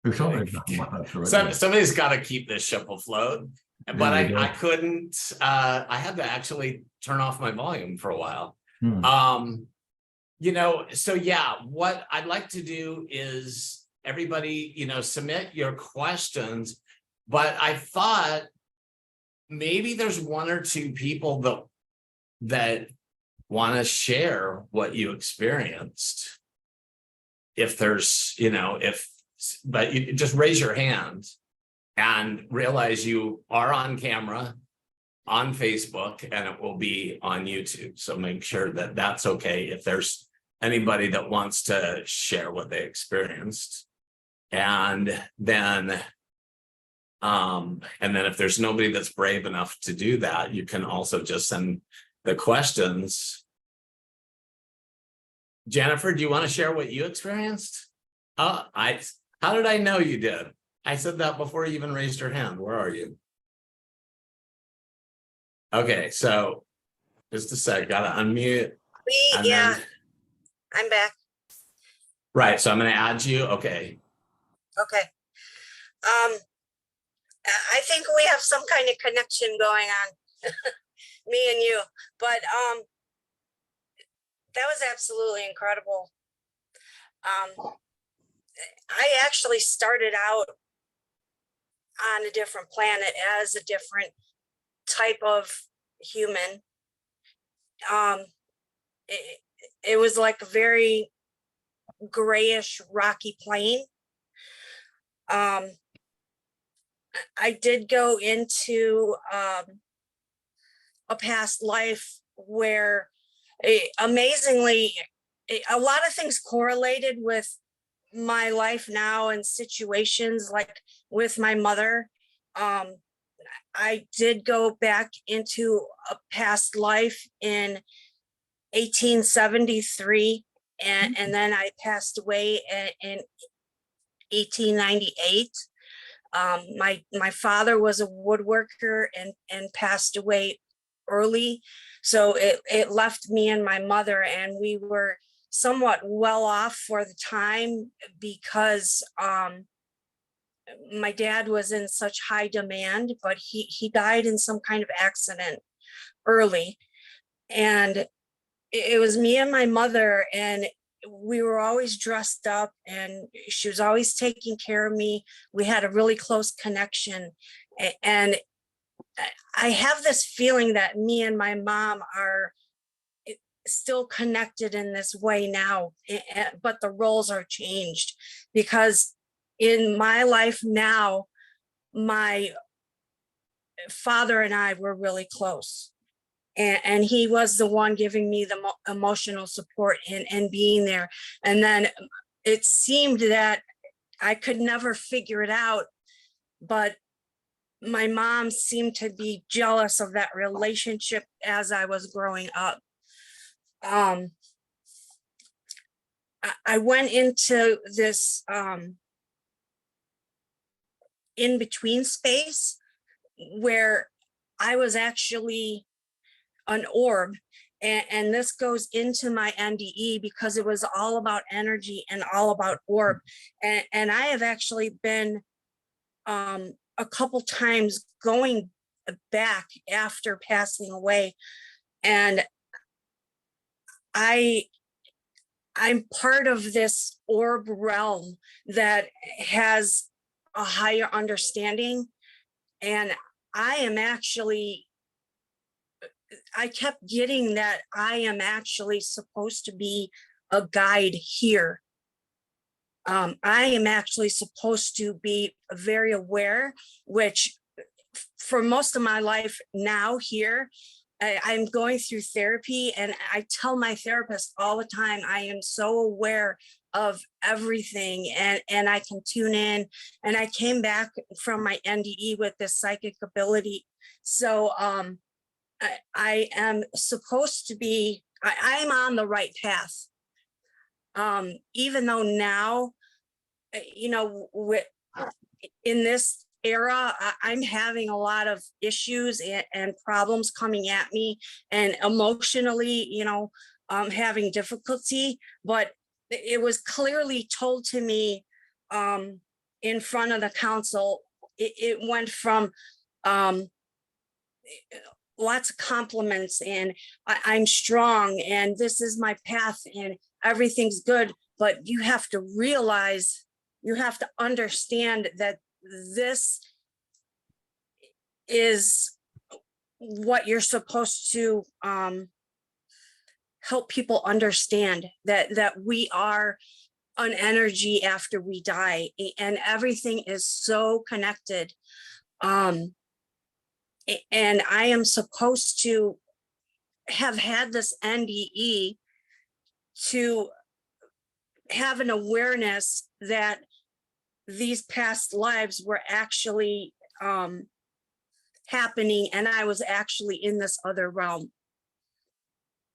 to keep this ship afloat. But I couldn't. I had to actually turn off my volume for a while. You know, so yeah, what I'd like to do is everybody, submit your questions, but I thought maybe there's one or two people that want to share what you experienced. If there's, but you just raise your hand and realize you are on camera, on Facebook, and it will be on YouTube. So make sure that that's okay if there's anybody that wants to share what they experienced. And then if there's nobody that's brave enough to do that, you can also just send the questions. Jennifer, do you want to share what you experienced? How did I know you did? I said that before you even raised your hand. Where are you? Okay, so just a sec, gotta unmute. I'm back. Right, so I'm gonna add you, okay. Okay. I think we have some kind of connection going on, me and you, but that was absolutely incredible. I actually started out on a different planet as a different type of human. It was like a very grayish, rocky plain. I did go into a past life where amazingly, a lot of things correlated with my life now and situations like with my mother. I did go back into a past life in 1873, and then I passed away in 1898. My father was a woodworker and passed away early, so it left me and my mother, and we were somewhat well off for the time because my dad was in such high demand, but he died in some kind of accident early, and it was me and my mother, and we were always dressed up, and she was always taking care of me. We had a really close connection, and I have this feeling that me and my mom are still connected in this way now, but the roles are changed, because in my life now, my father and I were really close. And he was the one giving me the emotional support and being there. And then it seemed that I could never figure it out, but my mom seemed to be jealous of that relationship as I was growing up. I went into this in-between space where I was actually an orb, and this goes into my NDE because it was all about energy and all about orb, and I have actually been a couple times going back after passing away, and I'm part of this orb realm that has a higher understanding, and I kept getting that I am actually supposed to be a guide here. I am actually supposed to be very aware, which for most of my life now here, I'm going through therapy, and I tell my therapist all the time, I am so aware of everything, and I can tune in, and I came back from my NDE with this psychic ability. So I am supposed to be, I'm on the right path. Even though now, in this era, I'm having a lot of issues and problems coming at me, and emotionally, having difficulty, but it was clearly told to me in front of the council. It went from lots of compliments, and I'm strong, and this is my path, and everything's good, but you have to realize you have to understand that this is what you're supposed to help people understand, that we are an energy after we die, and everything is so connected. And I am supposed to have had this NDE to have an awareness that these past lives were actually happening, and I was actually in this other realm.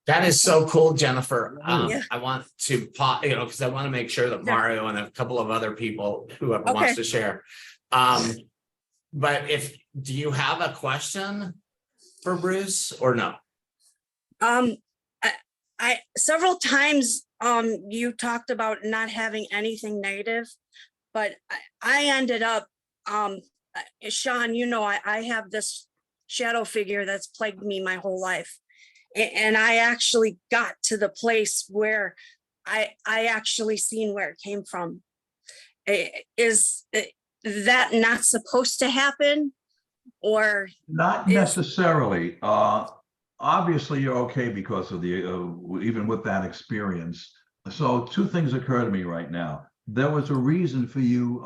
That is so cool, Jennifer. Yeah. I want to pause, because I want to make sure that Mario and a couple of other people, whoever Okay. wants to share. But do you have a question for Bruce or no? I several times you talked about not having anything negative, but I ended up, Sean, I have this shadow figure that's plagued me my whole life. And I actually got to the place where I actually seen where it came from. Is that not supposed to happen? Or Not necessarily. Obviously, you're okay because of the even with that experience. So two things occur to me right now. There was a reason for you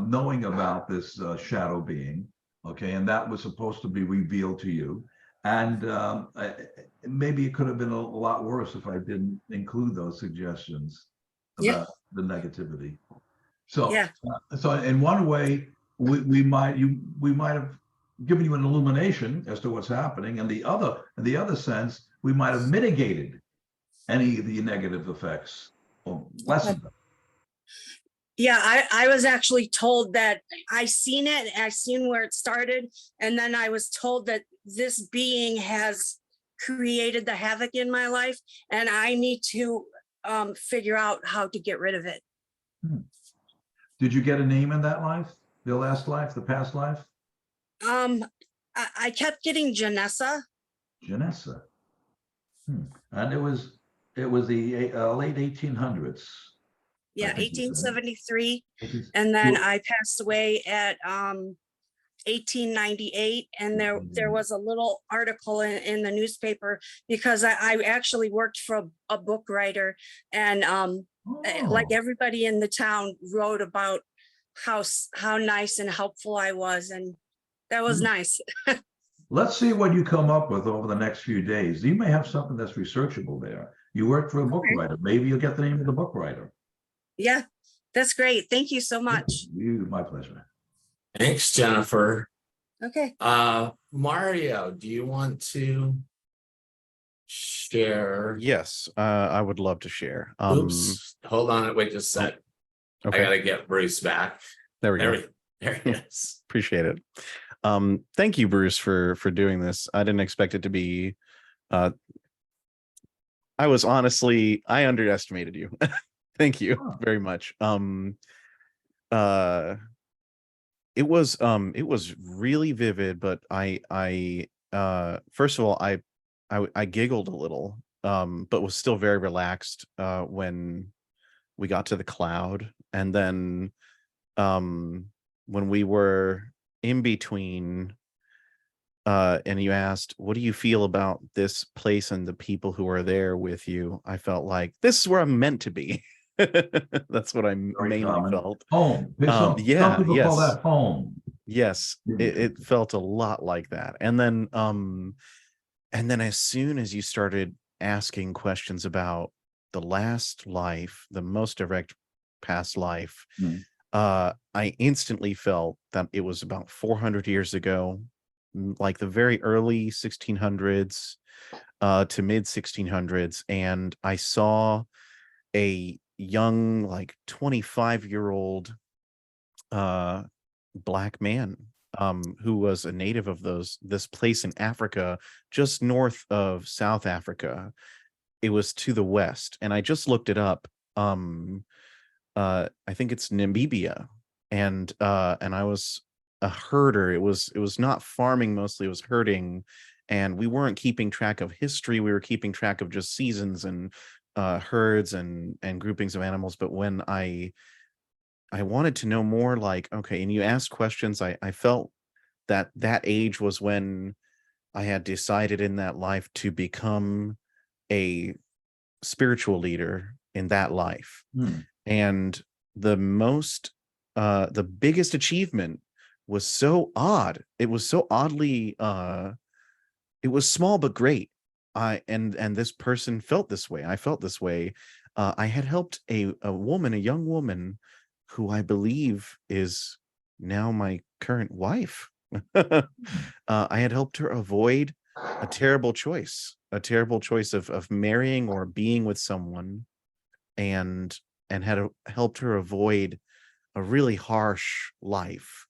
knowing about this shadow being, okay, and that was supposed to be revealed to you. And maybe it could have been a lot worse if I didn't include those suggestions about the negativity. So, so in one way, we might have given you an illumination as to what's happening, and in the other sense, we might have mitigated any of the negative effects or lessened them. Yeah, I was actually told that I seen it, and I seen where it started, and then I was told that this being has created the havoc in my life, and I need to figure out how to get rid of it. Did you get a name in that life, the last life, the past life? I kept getting Janessa. Janessa. And it was the late 1800s. Yeah, 1873. And then I passed away at 1898. And there was a little article in the newspaper, because I actually worked for a book writer, and like everybody in the town wrote about how nice and helpful I was, and that was nice. Let's see what you come up with over the next few days. You may have something that's researchable there. You work for a book writer. Maybe you'll get the name of the book writer. Yeah, that's great. Thank you so much. My pleasure. Thanks, Jennifer. Okay. Mario, do you want to share? Yes, I would love to share. Oops, hold on, wait just a sec. Okay. I gotta get Bruce back. There we go. There he is. Appreciate it. Thank you, Bruce, for doing this. I didn't expect it to be I underestimated you. Thank you very much. It was really vivid, but I first of all, I giggled a little, but was still very relaxed when we got to the cloud. And then when we were in between, and you asked, what do you feel about this place and the people who are there with you? I felt like this is where I'm meant to be. That's what I mainly felt. Home. Some people call that home. Yes, it felt a lot like that. And then as soon as you started asking questions about the last life, the most direct past life, I instantly felt that it was about 400 years ago, like the very early 1600s to mid 1600s. And I saw a young, like 25-year-old Black man who was a native of this place in Africa, just north of South Africa. It was to the west, and I just looked it up. I think it's Namibia, and I was a herder. It was not farming mostly, it was herding, and we weren't keeping track of history. We were keeping track of just seasons and herds and groupings of animals. But when I I wanted to know more, like, okay, and you asked questions. I felt that that age was when I had decided in that life to become a spiritual leader in that life. Hmm. And the biggest achievement was so odd. It was so oddly, it was small but great. And this person felt this way. I felt this way. I had helped a woman, a young woman, who I believe is now my current wife. I had helped her avoid a terrible choice, of marrying or being with someone, and had helped her avoid a really harsh life.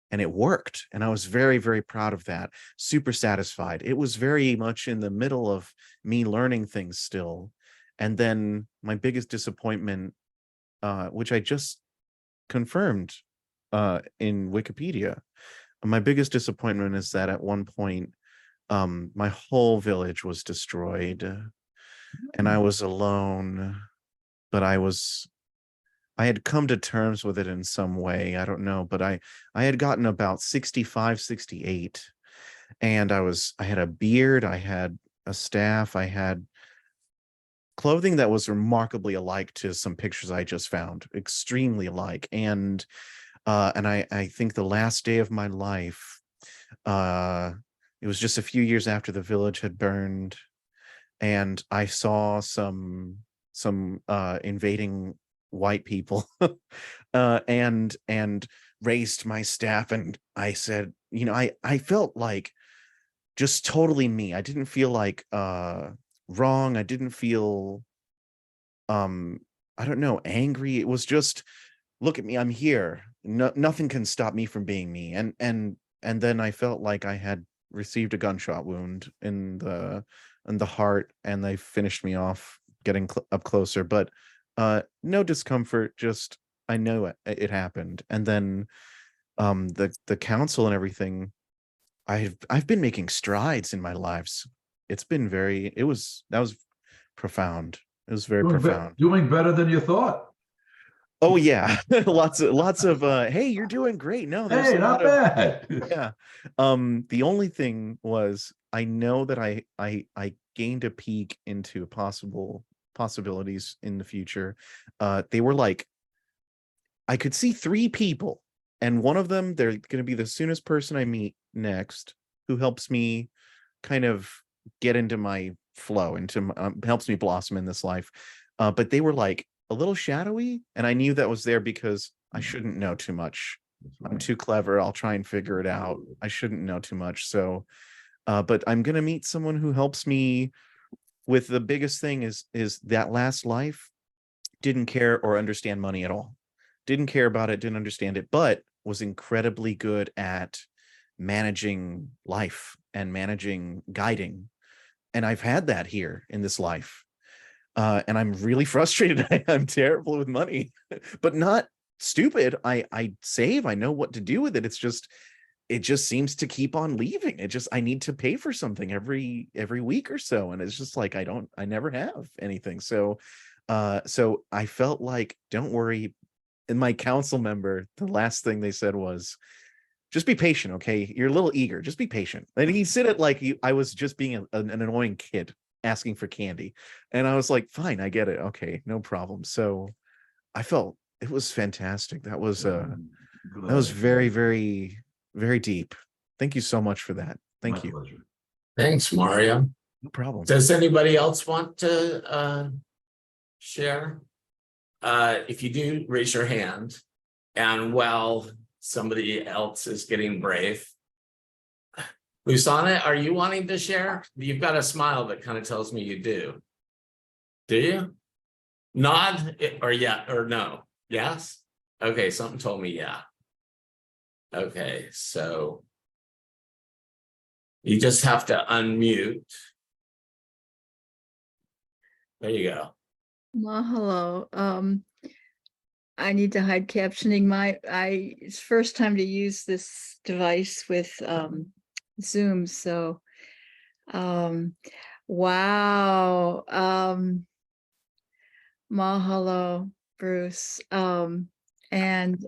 And it worked. And I was very, very proud of that. Super satisfied. It was very much in the middle of me learning things still. And then my biggest disappointment, which I just confirmed in Wikipedia, my biggest disappointment is that at one point, my whole village was destroyed, and I was alone, but I had come to terms with it in some way. I don't know, but I had gotten about 65, 68, and I had a beard, I had a staff, I had clothing that was remarkably alike to some pictures I just found, extremely alike. And I think the last day of my life, it was just a few years after the village had burned, and I saw some invading white people, and raised my staff, and I said, you know, I felt like just totally me. I didn't feel like wrong. I didn't feel um I don't know, angry. It was just, look at me, I'm here. No, nothing can stop me from being me. And then I felt like I had received a gunshot wound in the heart, and they finished me off getting up closer. But no discomfort, just I know it happened. And then the council and everything, I've been making strides in my lives. That was profound. It was very profound. Doing better than you thought. Oh yeah. Lots of hey, you're doing great. No, there's Hey, a not lot of, bad. yeah. The only thing was, I know that I gained a peek into possibilities in the future. They were like, I could see three people, and one of them, they're going to be the soonest person I meet next, who helps me kind of get into my flow, helps me blossom in this life. But they were like a little shadowy, and I knew that was there because I shouldn't know too much. I'm too clever. I'll try and figure it out. I shouldn't know too much. So, but I'm going to meet someone who helps me with the biggest thing is that last life didn't care or understand money at all. Didn't care about it, didn't understand it, but was incredibly good at managing life and managing guiding. And I've had that here in this life. And I'm really frustrated. I'm terrible with money, but not stupid. I save, I know what to do with it. It just seems to keep on leaving. I need to pay for something every week or so. And it's just like, I never have anything. So I felt like, don't worry. And my council member, the last thing they said was, just be patient, okay? You're a little eager. Just be patient. And he said it like I was just being an annoying kid asking for candy. And I was like, fine, I get it. Okay, no problem. So I felt it was fantastic. That was very, very, very deep. Thank you so much for that. My Thank you. pleasure. Thanks, Mario. No problem. Does anybody else want to share? If you do, raise your hand. And while somebody else is getting brave, Lusana, are you wanting to share? You've got a smile that kind of tells me you do. Do you? Nod or yeah or no? Yes? Okay, something told me yeah. Okay, so you just have to unmute. There you go. Mahalo. I need to hide captioning. It's first time to use this device with Zoom. So, wow. Mahalo, Bruce. And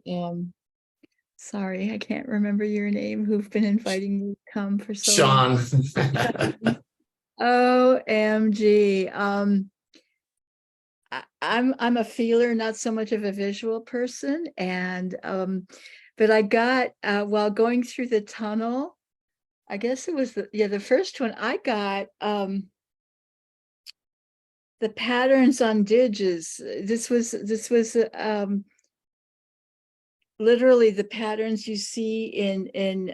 sorry, I can't remember your name, who've been inviting me to come for so long. Sean. OMG. I'm a feeler, not so much of a visual person. And but I got while going through the tunnel, I guess it was the first one I got, the patterns on digits. This was literally the patterns you see in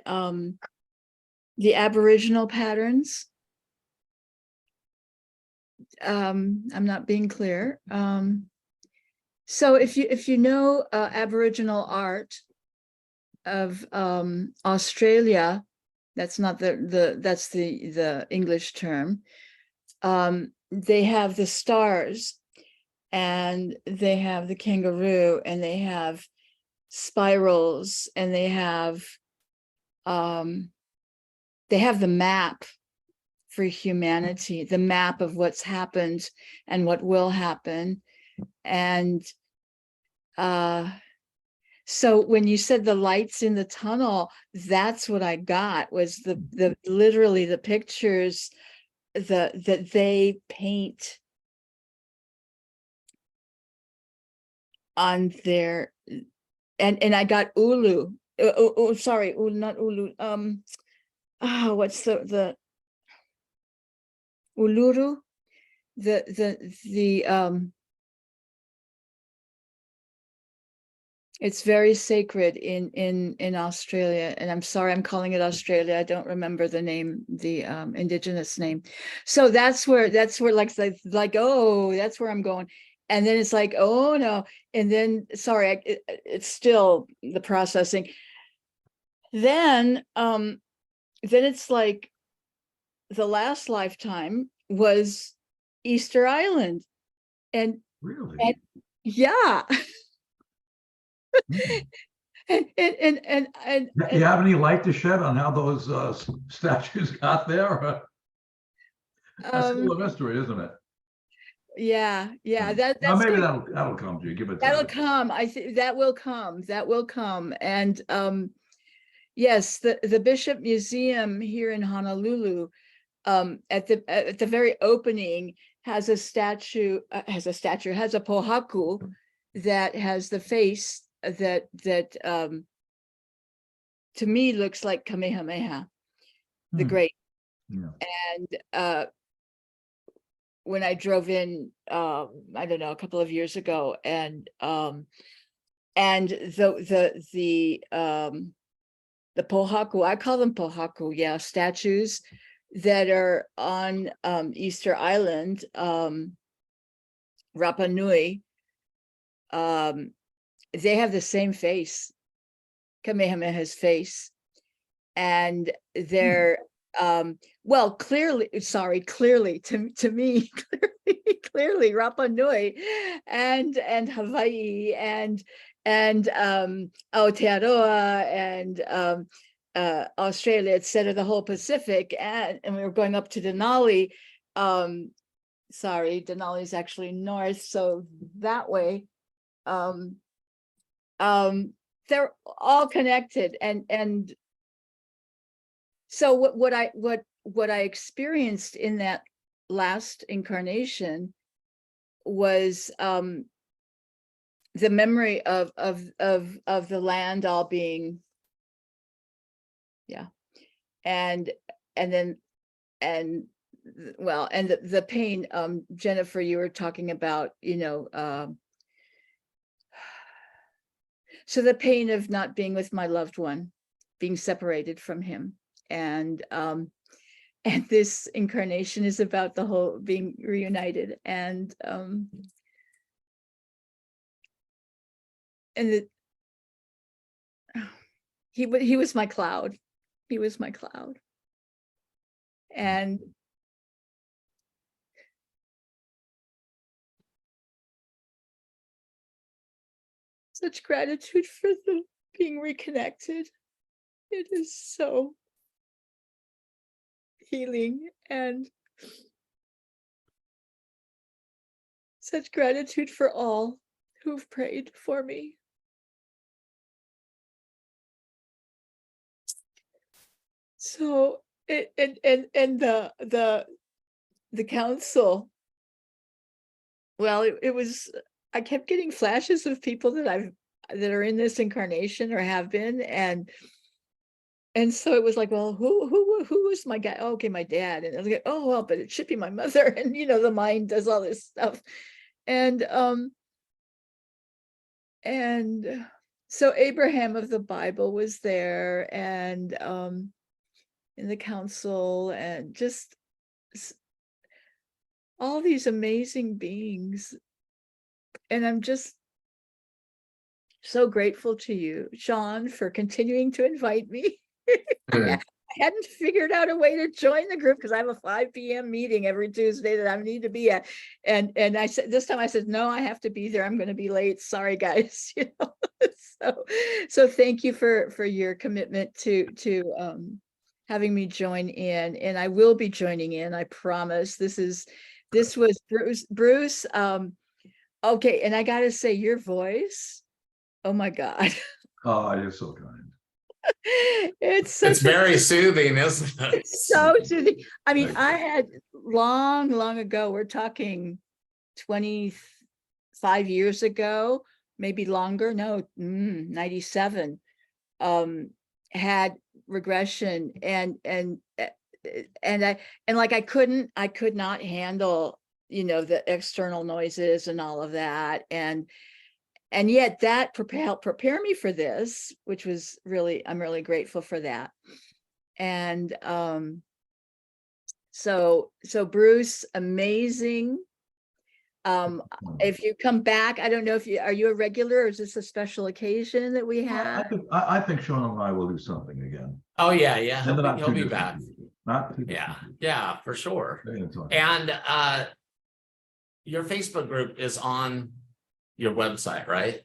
the Aboriginal patterns. I'm not being clear. So if you know Aboriginal art of Australia, that's not that's the English term. They have the stars, and they have the kangaroo, and they have spirals, and they have the map for humanity, the map of what's happened and what will happen. And so when you said the lights in the tunnel, that's what I got, was the literally the pictures that they paint on their, and I got Ulu. Sorry, not Ulu. What's the Uluru? It's very sacred in Australia, and I'm sorry, I'm calling it Australia. I don't remember the name, the indigenous name. So that's where like oh, that's where I'm going. And then it's like, oh no, and then sorry, it's still the processing. Then it's like the last lifetime was Easter Island, and Really? yeah. Hmm. And You have any light to shed on how those statues got there? That's still a mystery, isn't it? yeah, Well, that's maybe good. that'll come to you. Give it That'll time. come. I think that will come. And yes, the Bishop Museum here in Honolulu, at the very opening, has a statue, has a pohaku that has the face that to me looks like Kamehameha the Hmm. Great. Yeah. And when I drove in, I don't know, a couple of years ago, and the pohaku, I call them pohaku, yeah, statues that are on Easter Island, Rapa Nui, they have the same face, Kamehameha's face, and they're well, clearly to me, clearly Rapa Nui and Hawaii and Aotearoa and Australia, etc., the whole Pacific, and we were going up to Denali. Sorry, Denali is actually north, so that way. They're all connected, and so what I experienced in that last incarnation was the memory of the land all being, yeah, and then well, and the pain, Jennifer, you were talking about, so the pain of not being with my loved one, being separated from him, and this incarnation is about the whole being reunited, and he was my cloud. He was my cloud. And such gratitude for the being reconnected. It is so healing, and such gratitude for all who've prayed for me. So and the council, well, it was, I kept getting flashes of people that are in this incarnation or have been, and so it was like, well, who was my guy? Oh, okay, my dad. And I was like, oh well, but it should be my mother. And the mind does all this stuff. And so Abraham of the Bible was there, and in the council, and just all these amazing beings. And I'm just so grateful to you, Sean, for continuing to invite me. I hadn't figured out a way to join the group because I have a 5 p.m. meeting every Tuesday that I need to be at. And I said, this time I said, no, I have to be there. I'm going to be late. Sorry, guys. So thank you for your commitment to having me join in, and I will be joining in. I promise. This was Bruce. Okay. And I got to say, your voice, oh my God. Oh, you're so kind. It's very soothing, isn't it? It's so soothing. I mean, I had long ago, we're talking 25 years ago, maybe longer. No, 97, had regression, and I could not handle, the external noises and all of that. And yet that helped prepare me for this, which was I'm really grateful for that. And so Bruce, amazing. If you come back, I don't know if are you a regular, or is this a special occasion that we have? I think Sean and I will do something again. Oh yeah, he'll be distant back. future. Not too distant future. Yeah, for sure. They're gonna talk. And your Facebook group is on your website, right?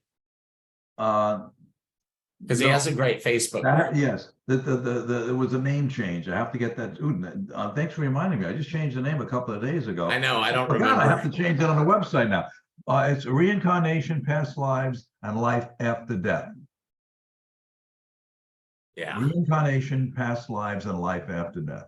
Because he has a great Facebook group. Yes, it was a name change. I have to get that. Thanks for reminding me. I just changed the name a couple of days ago. I know. I don't forgot. remember. I have to change that on the website now. It's reincarnation, past lives, and life after death. Yeah. Reincarnation, past lives, and life after death.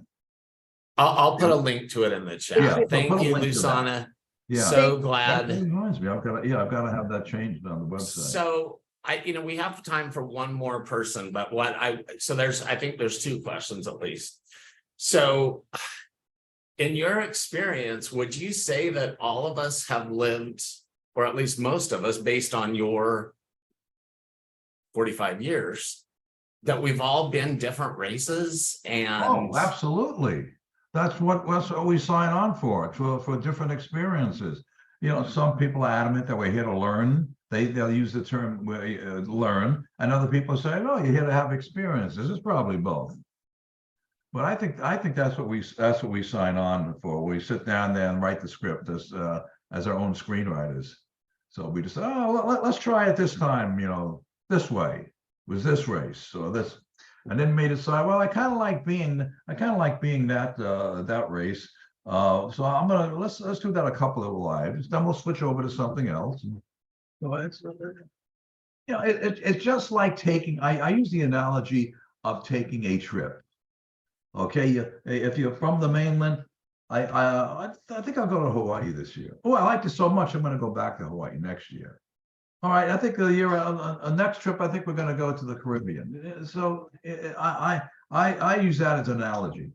I'll put a link to it in the chat. Yeah, Thank you, Lusana. Yeah. So glad. That reminds me. I've got to have that changed on the website. So we have time for one more person, but I think there's 2 questions at least. So in your experience, would you say that all of us have lived, or at least most of us, based on your 45 years, that we've all been different races? And oh, absolutely. That's what we sign on for different experiences. Some people are adamant that we're here to learn. They'll use the term learn, and other people say, "No, you're here to have experiences." It's probably both. But I think that's what we sign on for. We sit down there and write the script as our own screenwriters. So we just let's try it this time. This way was this race or this. And then may decide, well, I kind of like being that race. So I'm gonna let's do that a couple of lives. Then we'll switch over to something else. So it's just like taking. I use the analogy of taking a trip. Okay, if you're from the mainland, I think I'll go to Hawaii this year. Oh, I liked it so much, I'm going to go back to Hawaii next year. All right, I think the year next trip, I think we're going to go to the Caribbean. So I use that as an analogy.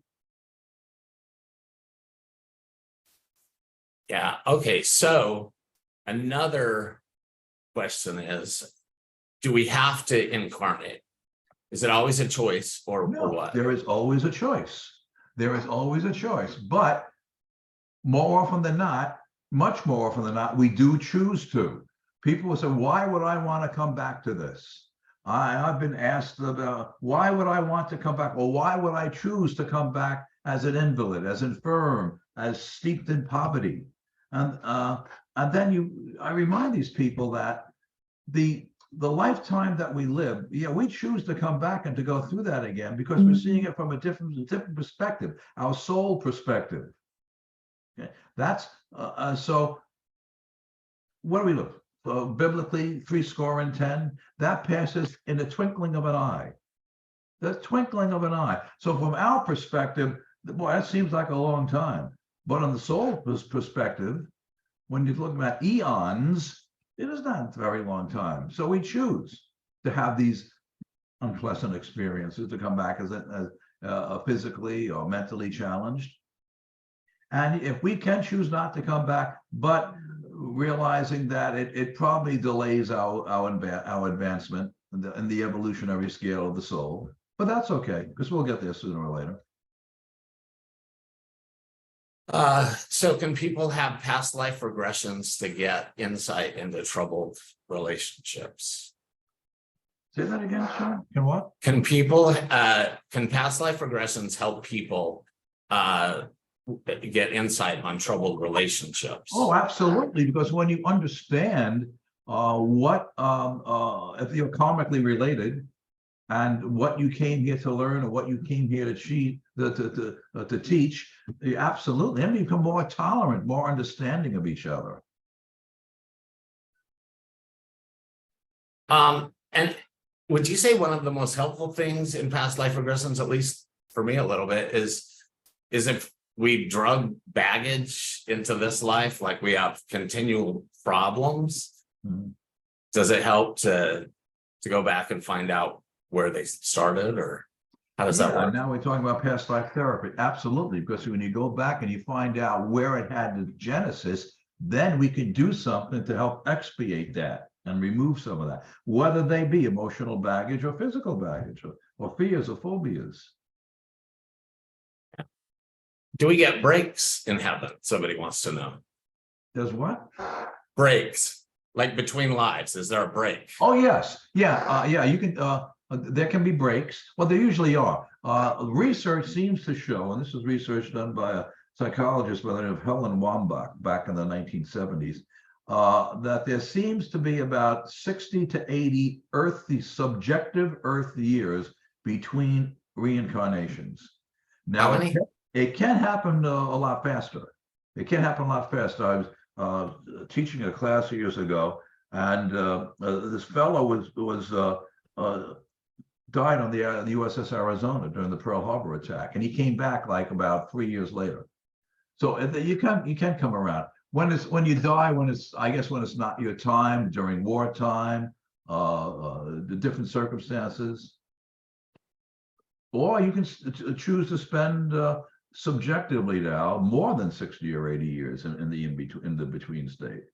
yeah, okay. So another question is, do we have to incarnate? Is it always a choice, or what? There is always a choice. There is always a choice, but more often than not, much more often than not, we do choose to. People will say, why would I want to come back to this? I've been asked about, why would I want to come back? Or why would I choose to come back as an invalid, as infirm, as steeped in poverty? And then I remind these people that the lifetime that we live, we choose to come back and to go through that again because we're seeing it from a different perspective, our soul perspective. Okay, that's so. What do we live? Biblically, 70, that passes in the twinkling of an eye. the twinkling of an eye. So from our perspective, boy, that seems like a long time. But on the soul perspective, when you're looking at eons, it is not a very long time. So we choose to have these unpleasant experiences, to come back as physically or mentally challenged. And if we can choose not to come back, but realizing that it probably delays our advancement in the evolutionary scale of the soul, but that's okay, because we'll get there sooner or later. So can people have past life regressions to get insight into troubled relationships? Say that again, Sean? Can what? Can people, can past life regressions help people get insight on troubled relationships? Oh, absolutely, because when you understand what if you're karmically related, and what you came here to learn, or what you came here to teach, you absolutely, and become more tolerant, more understanding of each other. And would you say one of the most helpful things in past life regressions, at least for me a little bit, is if we drug baggage into this life, like we have continual problems, does it help to go back and find out where they started, or how does that work? Now we're talking about past life therapy. Absolutely, because when you go back and you find out where it had the genesis, then we can do something to help expiate that and remove some of that, whether they be emotional baggage or physical baggage, or fears or phobias. Do we get breaks in heaven? Somebody wants to know. Does what? Breaks, like between lives. Is there a break? Oh, yes. Yeah. You can, there can be breaks. Well, there usually are. Research seems to show, and this was research done by a psychologist by the name of Helen Wambach back in the 1970s, that there seems to be about 60 to 80 subjective Earth years between reincarnations. Now, How many? it can happen a lot faster. It can happen a lot faster. I was teaching a class years ago, and this fellow was died on the USS Arizona during the Pearl Harbor attack, and he came back like about 3 years later. So you can come around when you die, when it's not your time, during wartime, the different circumstances, or you can choose to spend subjectively now more than 60 or 80 years in the between state.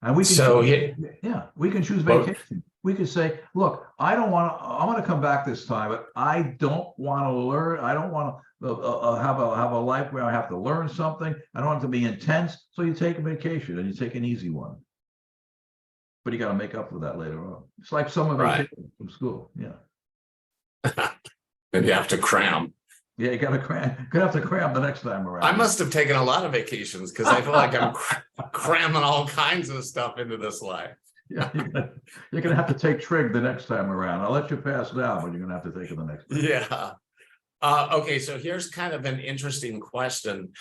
And we can we can choose vacation. We could say, look, I want to come back this time, but I don't want to learn. I don't want to have a life where I have to learn something. I don't want it to be intense. So you take a vacation and you take an easy one. But you got to make up for that later on. It's like summer vacation from school. Yeah. And you have to cram. Yeah, you got to cram. You're gonna have to cram the next time around. I must have taken a lot of vacations because I feel like I'm cramming all kinds of stuff into this life. Yeah, you're gonna have to take trig the next time around. I'll let you pass now, but you're gonna have to take it the next time. Yeah. Okay, so here's kind of an interesting question.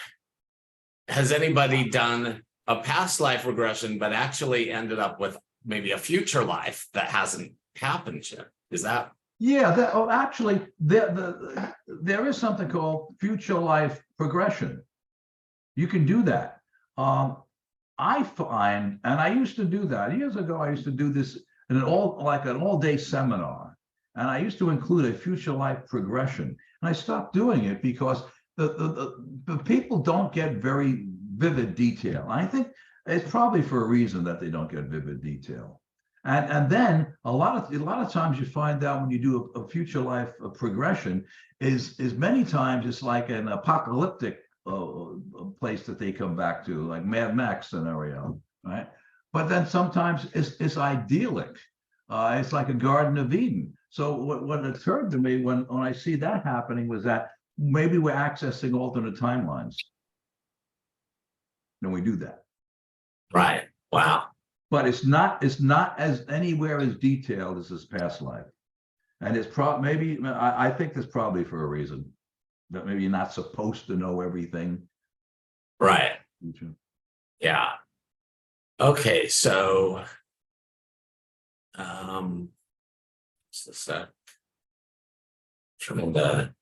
Has anybody done a past life regression, but actually ended up with maybe a future life that hasn't happened yet? Is that? Yeah, actually, there is something called future life progression. You can do that. I find, and I used to do that years ago. I used to do this in an all-day seminar, and I used to include a future life progression. And I stopped doing it because the people don't get very vivid detail. I think it's probably for a reason that they don't get vivid detail. And then a lot of times you find out when you do a future life progression is many times it's like an apocalyptic place that they come back to, like Mad Max scenario, right? But then sometimes it's idyllic. It's like a Garden of Eden. So what occurred to me when I see that happening was that maybe we're accessing alternate timelines. And we do that. Right. Wow. But it's not as anywhere as detailed as this past life. And it's maybe I think that's probably for a reason. That maybe you're not supposed to know everything. Right. Yeah. Okay, so Just a sec. Trying to.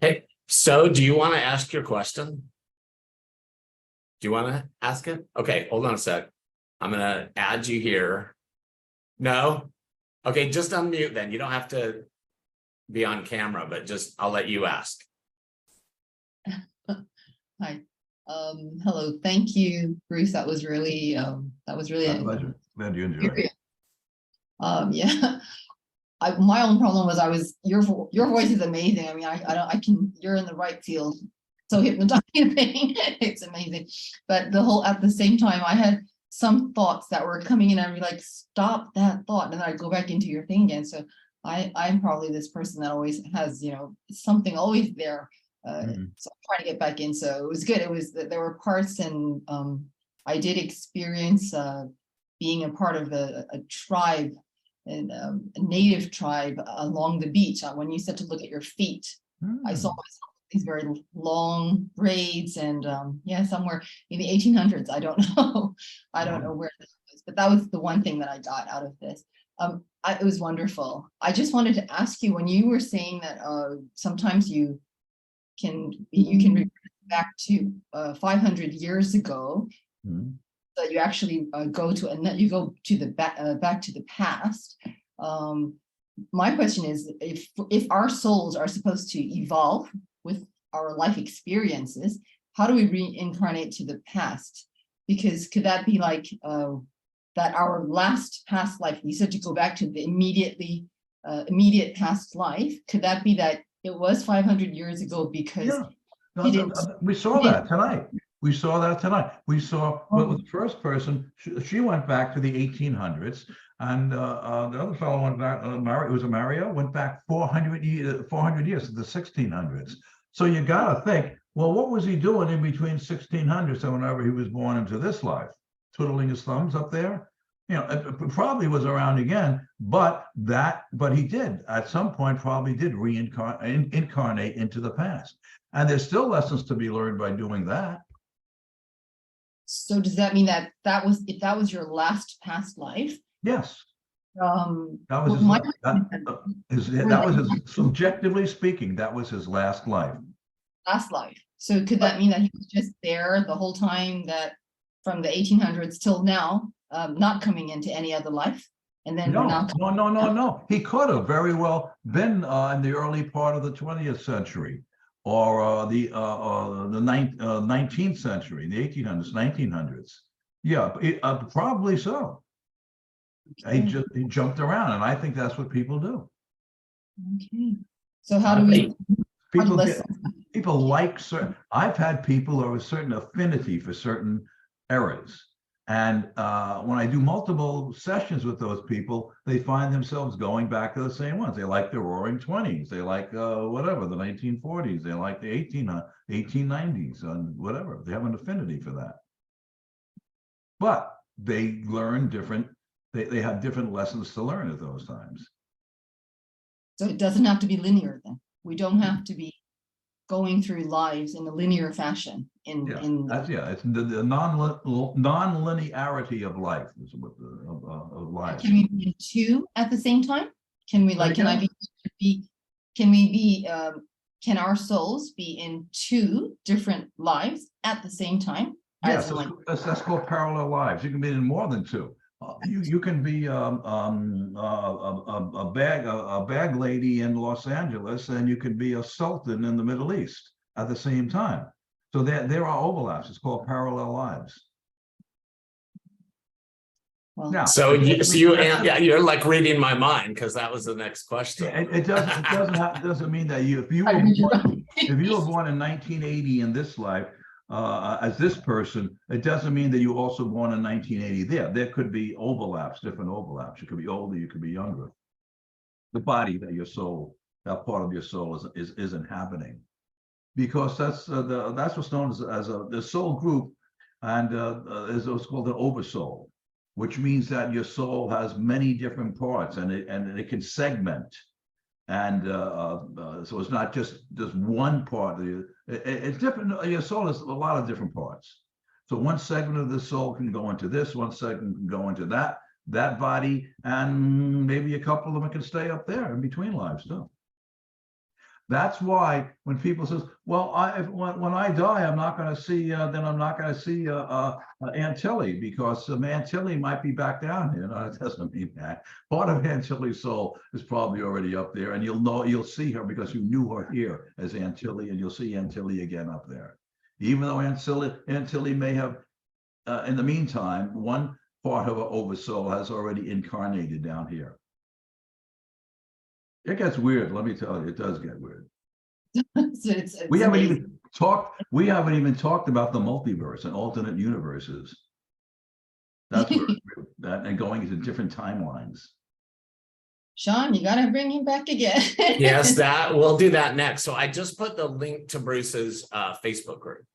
Hey, so do you want to ask your question? Do you want to ask it? Okay, hold on a sec. I'm going to add you here. No? Okay, just unmute then. You don't have to be on camera, but just I'll let you ask. Hi. Hello. Thank you, Bruce. That was really My pleasure. Glad you enjoyed it. Yeah. My own problem was your voice is amazing. I mean, I can, you're in the right field. So hypnotizing, it's amazing. But at the same time, I had some thoughts that were coming in and I'd be like, stop that thought. And then I'd go back into your thing again. So I'm probably this person that always has, something always there. So I'm trying to get back in. So it was good. It was that there were parts, and I did experience being a part of a tribe, and a native tribe along the beach. When you said to look at your feet, I saw myself with these very long braids, and somewhere in the 1800s. I don't know. I don't know where this was, but that was the one thing that I got out of this. It was wonderful. I just wanted to ask you, when you were saying that sometimes you can refer back to 500 years ago, that you actually go to the back to the past. My question is, if our souls are supposed to evolve with our life experiences, how do we reincarnate to the past? Because could that be like that our last past life, we said to go back to the immediate past life? Could that be that it was 500 years ago because we saw that tonight. We saw that tonight. We saw the first person, she went back to the 1800s, and the other fellow went back, it was a Mario, went back 400 years to the 1600s. So you got to think, well, what was he doing in between 1600s and whenever he was born into this life? Twiddling his thumbs up there? It probably was around again, but he did at some point probably did incarnate into the past. And there's still lessons to be learned by doing that. So does that mean that if that was your last past life? Yes. That was his, subjectively speaking, that was his last life. Last life. So could that mean that he was just there the whole time, that from the 1800s till now, not coming into any other life? And then no. He could have very well been in the early part of the 20th century, or the 19th century, the 1800s, 1900s. Yeah, probably so. Okay. He jumped around, and I think that's what people do. Okay. So how do we? People like certain. I've had people who have a certain affinity for certain eras. And when I do multiple sessions with those people, they find themselves going back to the same ones. They like the Roaring 20s. They like whatever, the 1940s. They like the 1890s and whatever. They have an affinity for that. But they learn different, they have different lessons to learn at those times. So it doesn't have to be linear then. We don't have to be going through lives in a linear fashion. It's the non-linearity of life is what of life. Can we be in two at the same time? Can we can our souls be in two different lives at the same time? Yes, that's called parallel lives. You can be in more than two. You can be a bag lady in Los Angeles, and you can be a sultan in the Middle East at the same time. So there are overlaps. It's called parallel lives. Well, now, you're like reading my mind, because that was the next question. It doesn't mean that if you were born in 1980 in this life, as this person, it doesn't mean that you also born in 1980 there. There could be overlaps, different overlaps. You could be older, you could be younger. The body that your soul, that part of your soul is inhabiting, because that's what's known as the soul group, and is what's called an oversoul, which means that your soul has many different parts, and it can segment. And so it's not just one part of you. It's different. Your soul is a lot of different parts. So one segment of the soul can go into this, one segment can go into that. that body, and maybe a couple of them can stay up there in between lives too. That's why when people says, "Well, when I die, I'm not going to see," then I'm not going to see Aunt Tilly, because Aunt Tilly might be back down here. No, it doesn't mean that. Part of Aunt Tilly's soul is probably already up there, and you'll see her because you knew her here as Aunt Tilly, and you'll see Aunt Tilly again up there. Even though Aunt Tilly may have, in the meantime, one part of her oversoul has already incarnated down here. It gets weird, let me tell you, it does get weird. We haven't even talked about the multiverse and alternate universes. That's weird, that and going into different timelines. Sean, you gotta bring him back again. Yes, we'll do that next. So I just put the link to Bruce's Facebook group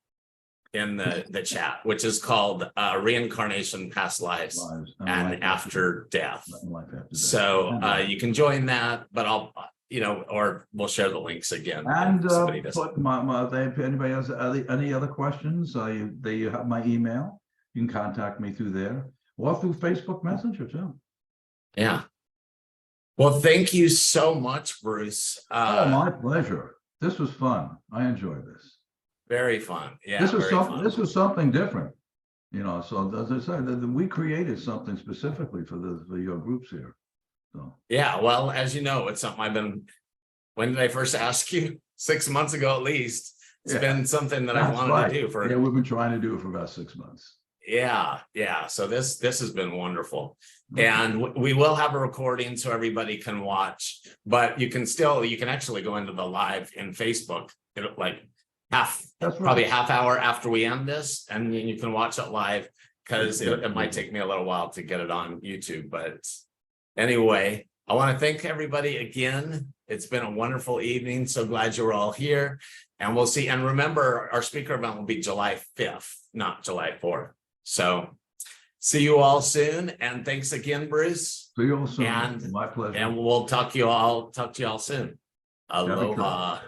in the chat, which is called Reincarnation, Past Lives, and After Death. So you can join that, but I'll, or we'll share the links again. And put if anybody has any other questions, you have my email. You can contact me through there or through Facebook Messenger too. Yeah. Well, thank you so much, Bruce. Oh, my pleasure. This was fun. I enjoyed this. Very fun. Yeah. This was something different. So as I said, we created something specifically for your groups here. So yeah, well, as you know, it's something when did I first ask you? 6 months ago at least. It's been something that I've wanted to do for. Yeah, we've been trying to do it for about 6 months. Yeah. So this has been wonderful. And we will have a recording so everybody can watch, but you can actually go into the live in Facebook, probably half hour after we end this, and you can watch it live, because it might take me a little while to get it on YouTube. But anyway, I want to thank everybody again. It's been a wonderful evening. So glad you're all here, and we'll see. And remember, our speaker event will be July 5th, not July 4th. So see you all soon. And thanks again, Bruce. See you all soon. And my pleasure. And we'll talk to you all soon. Aloha.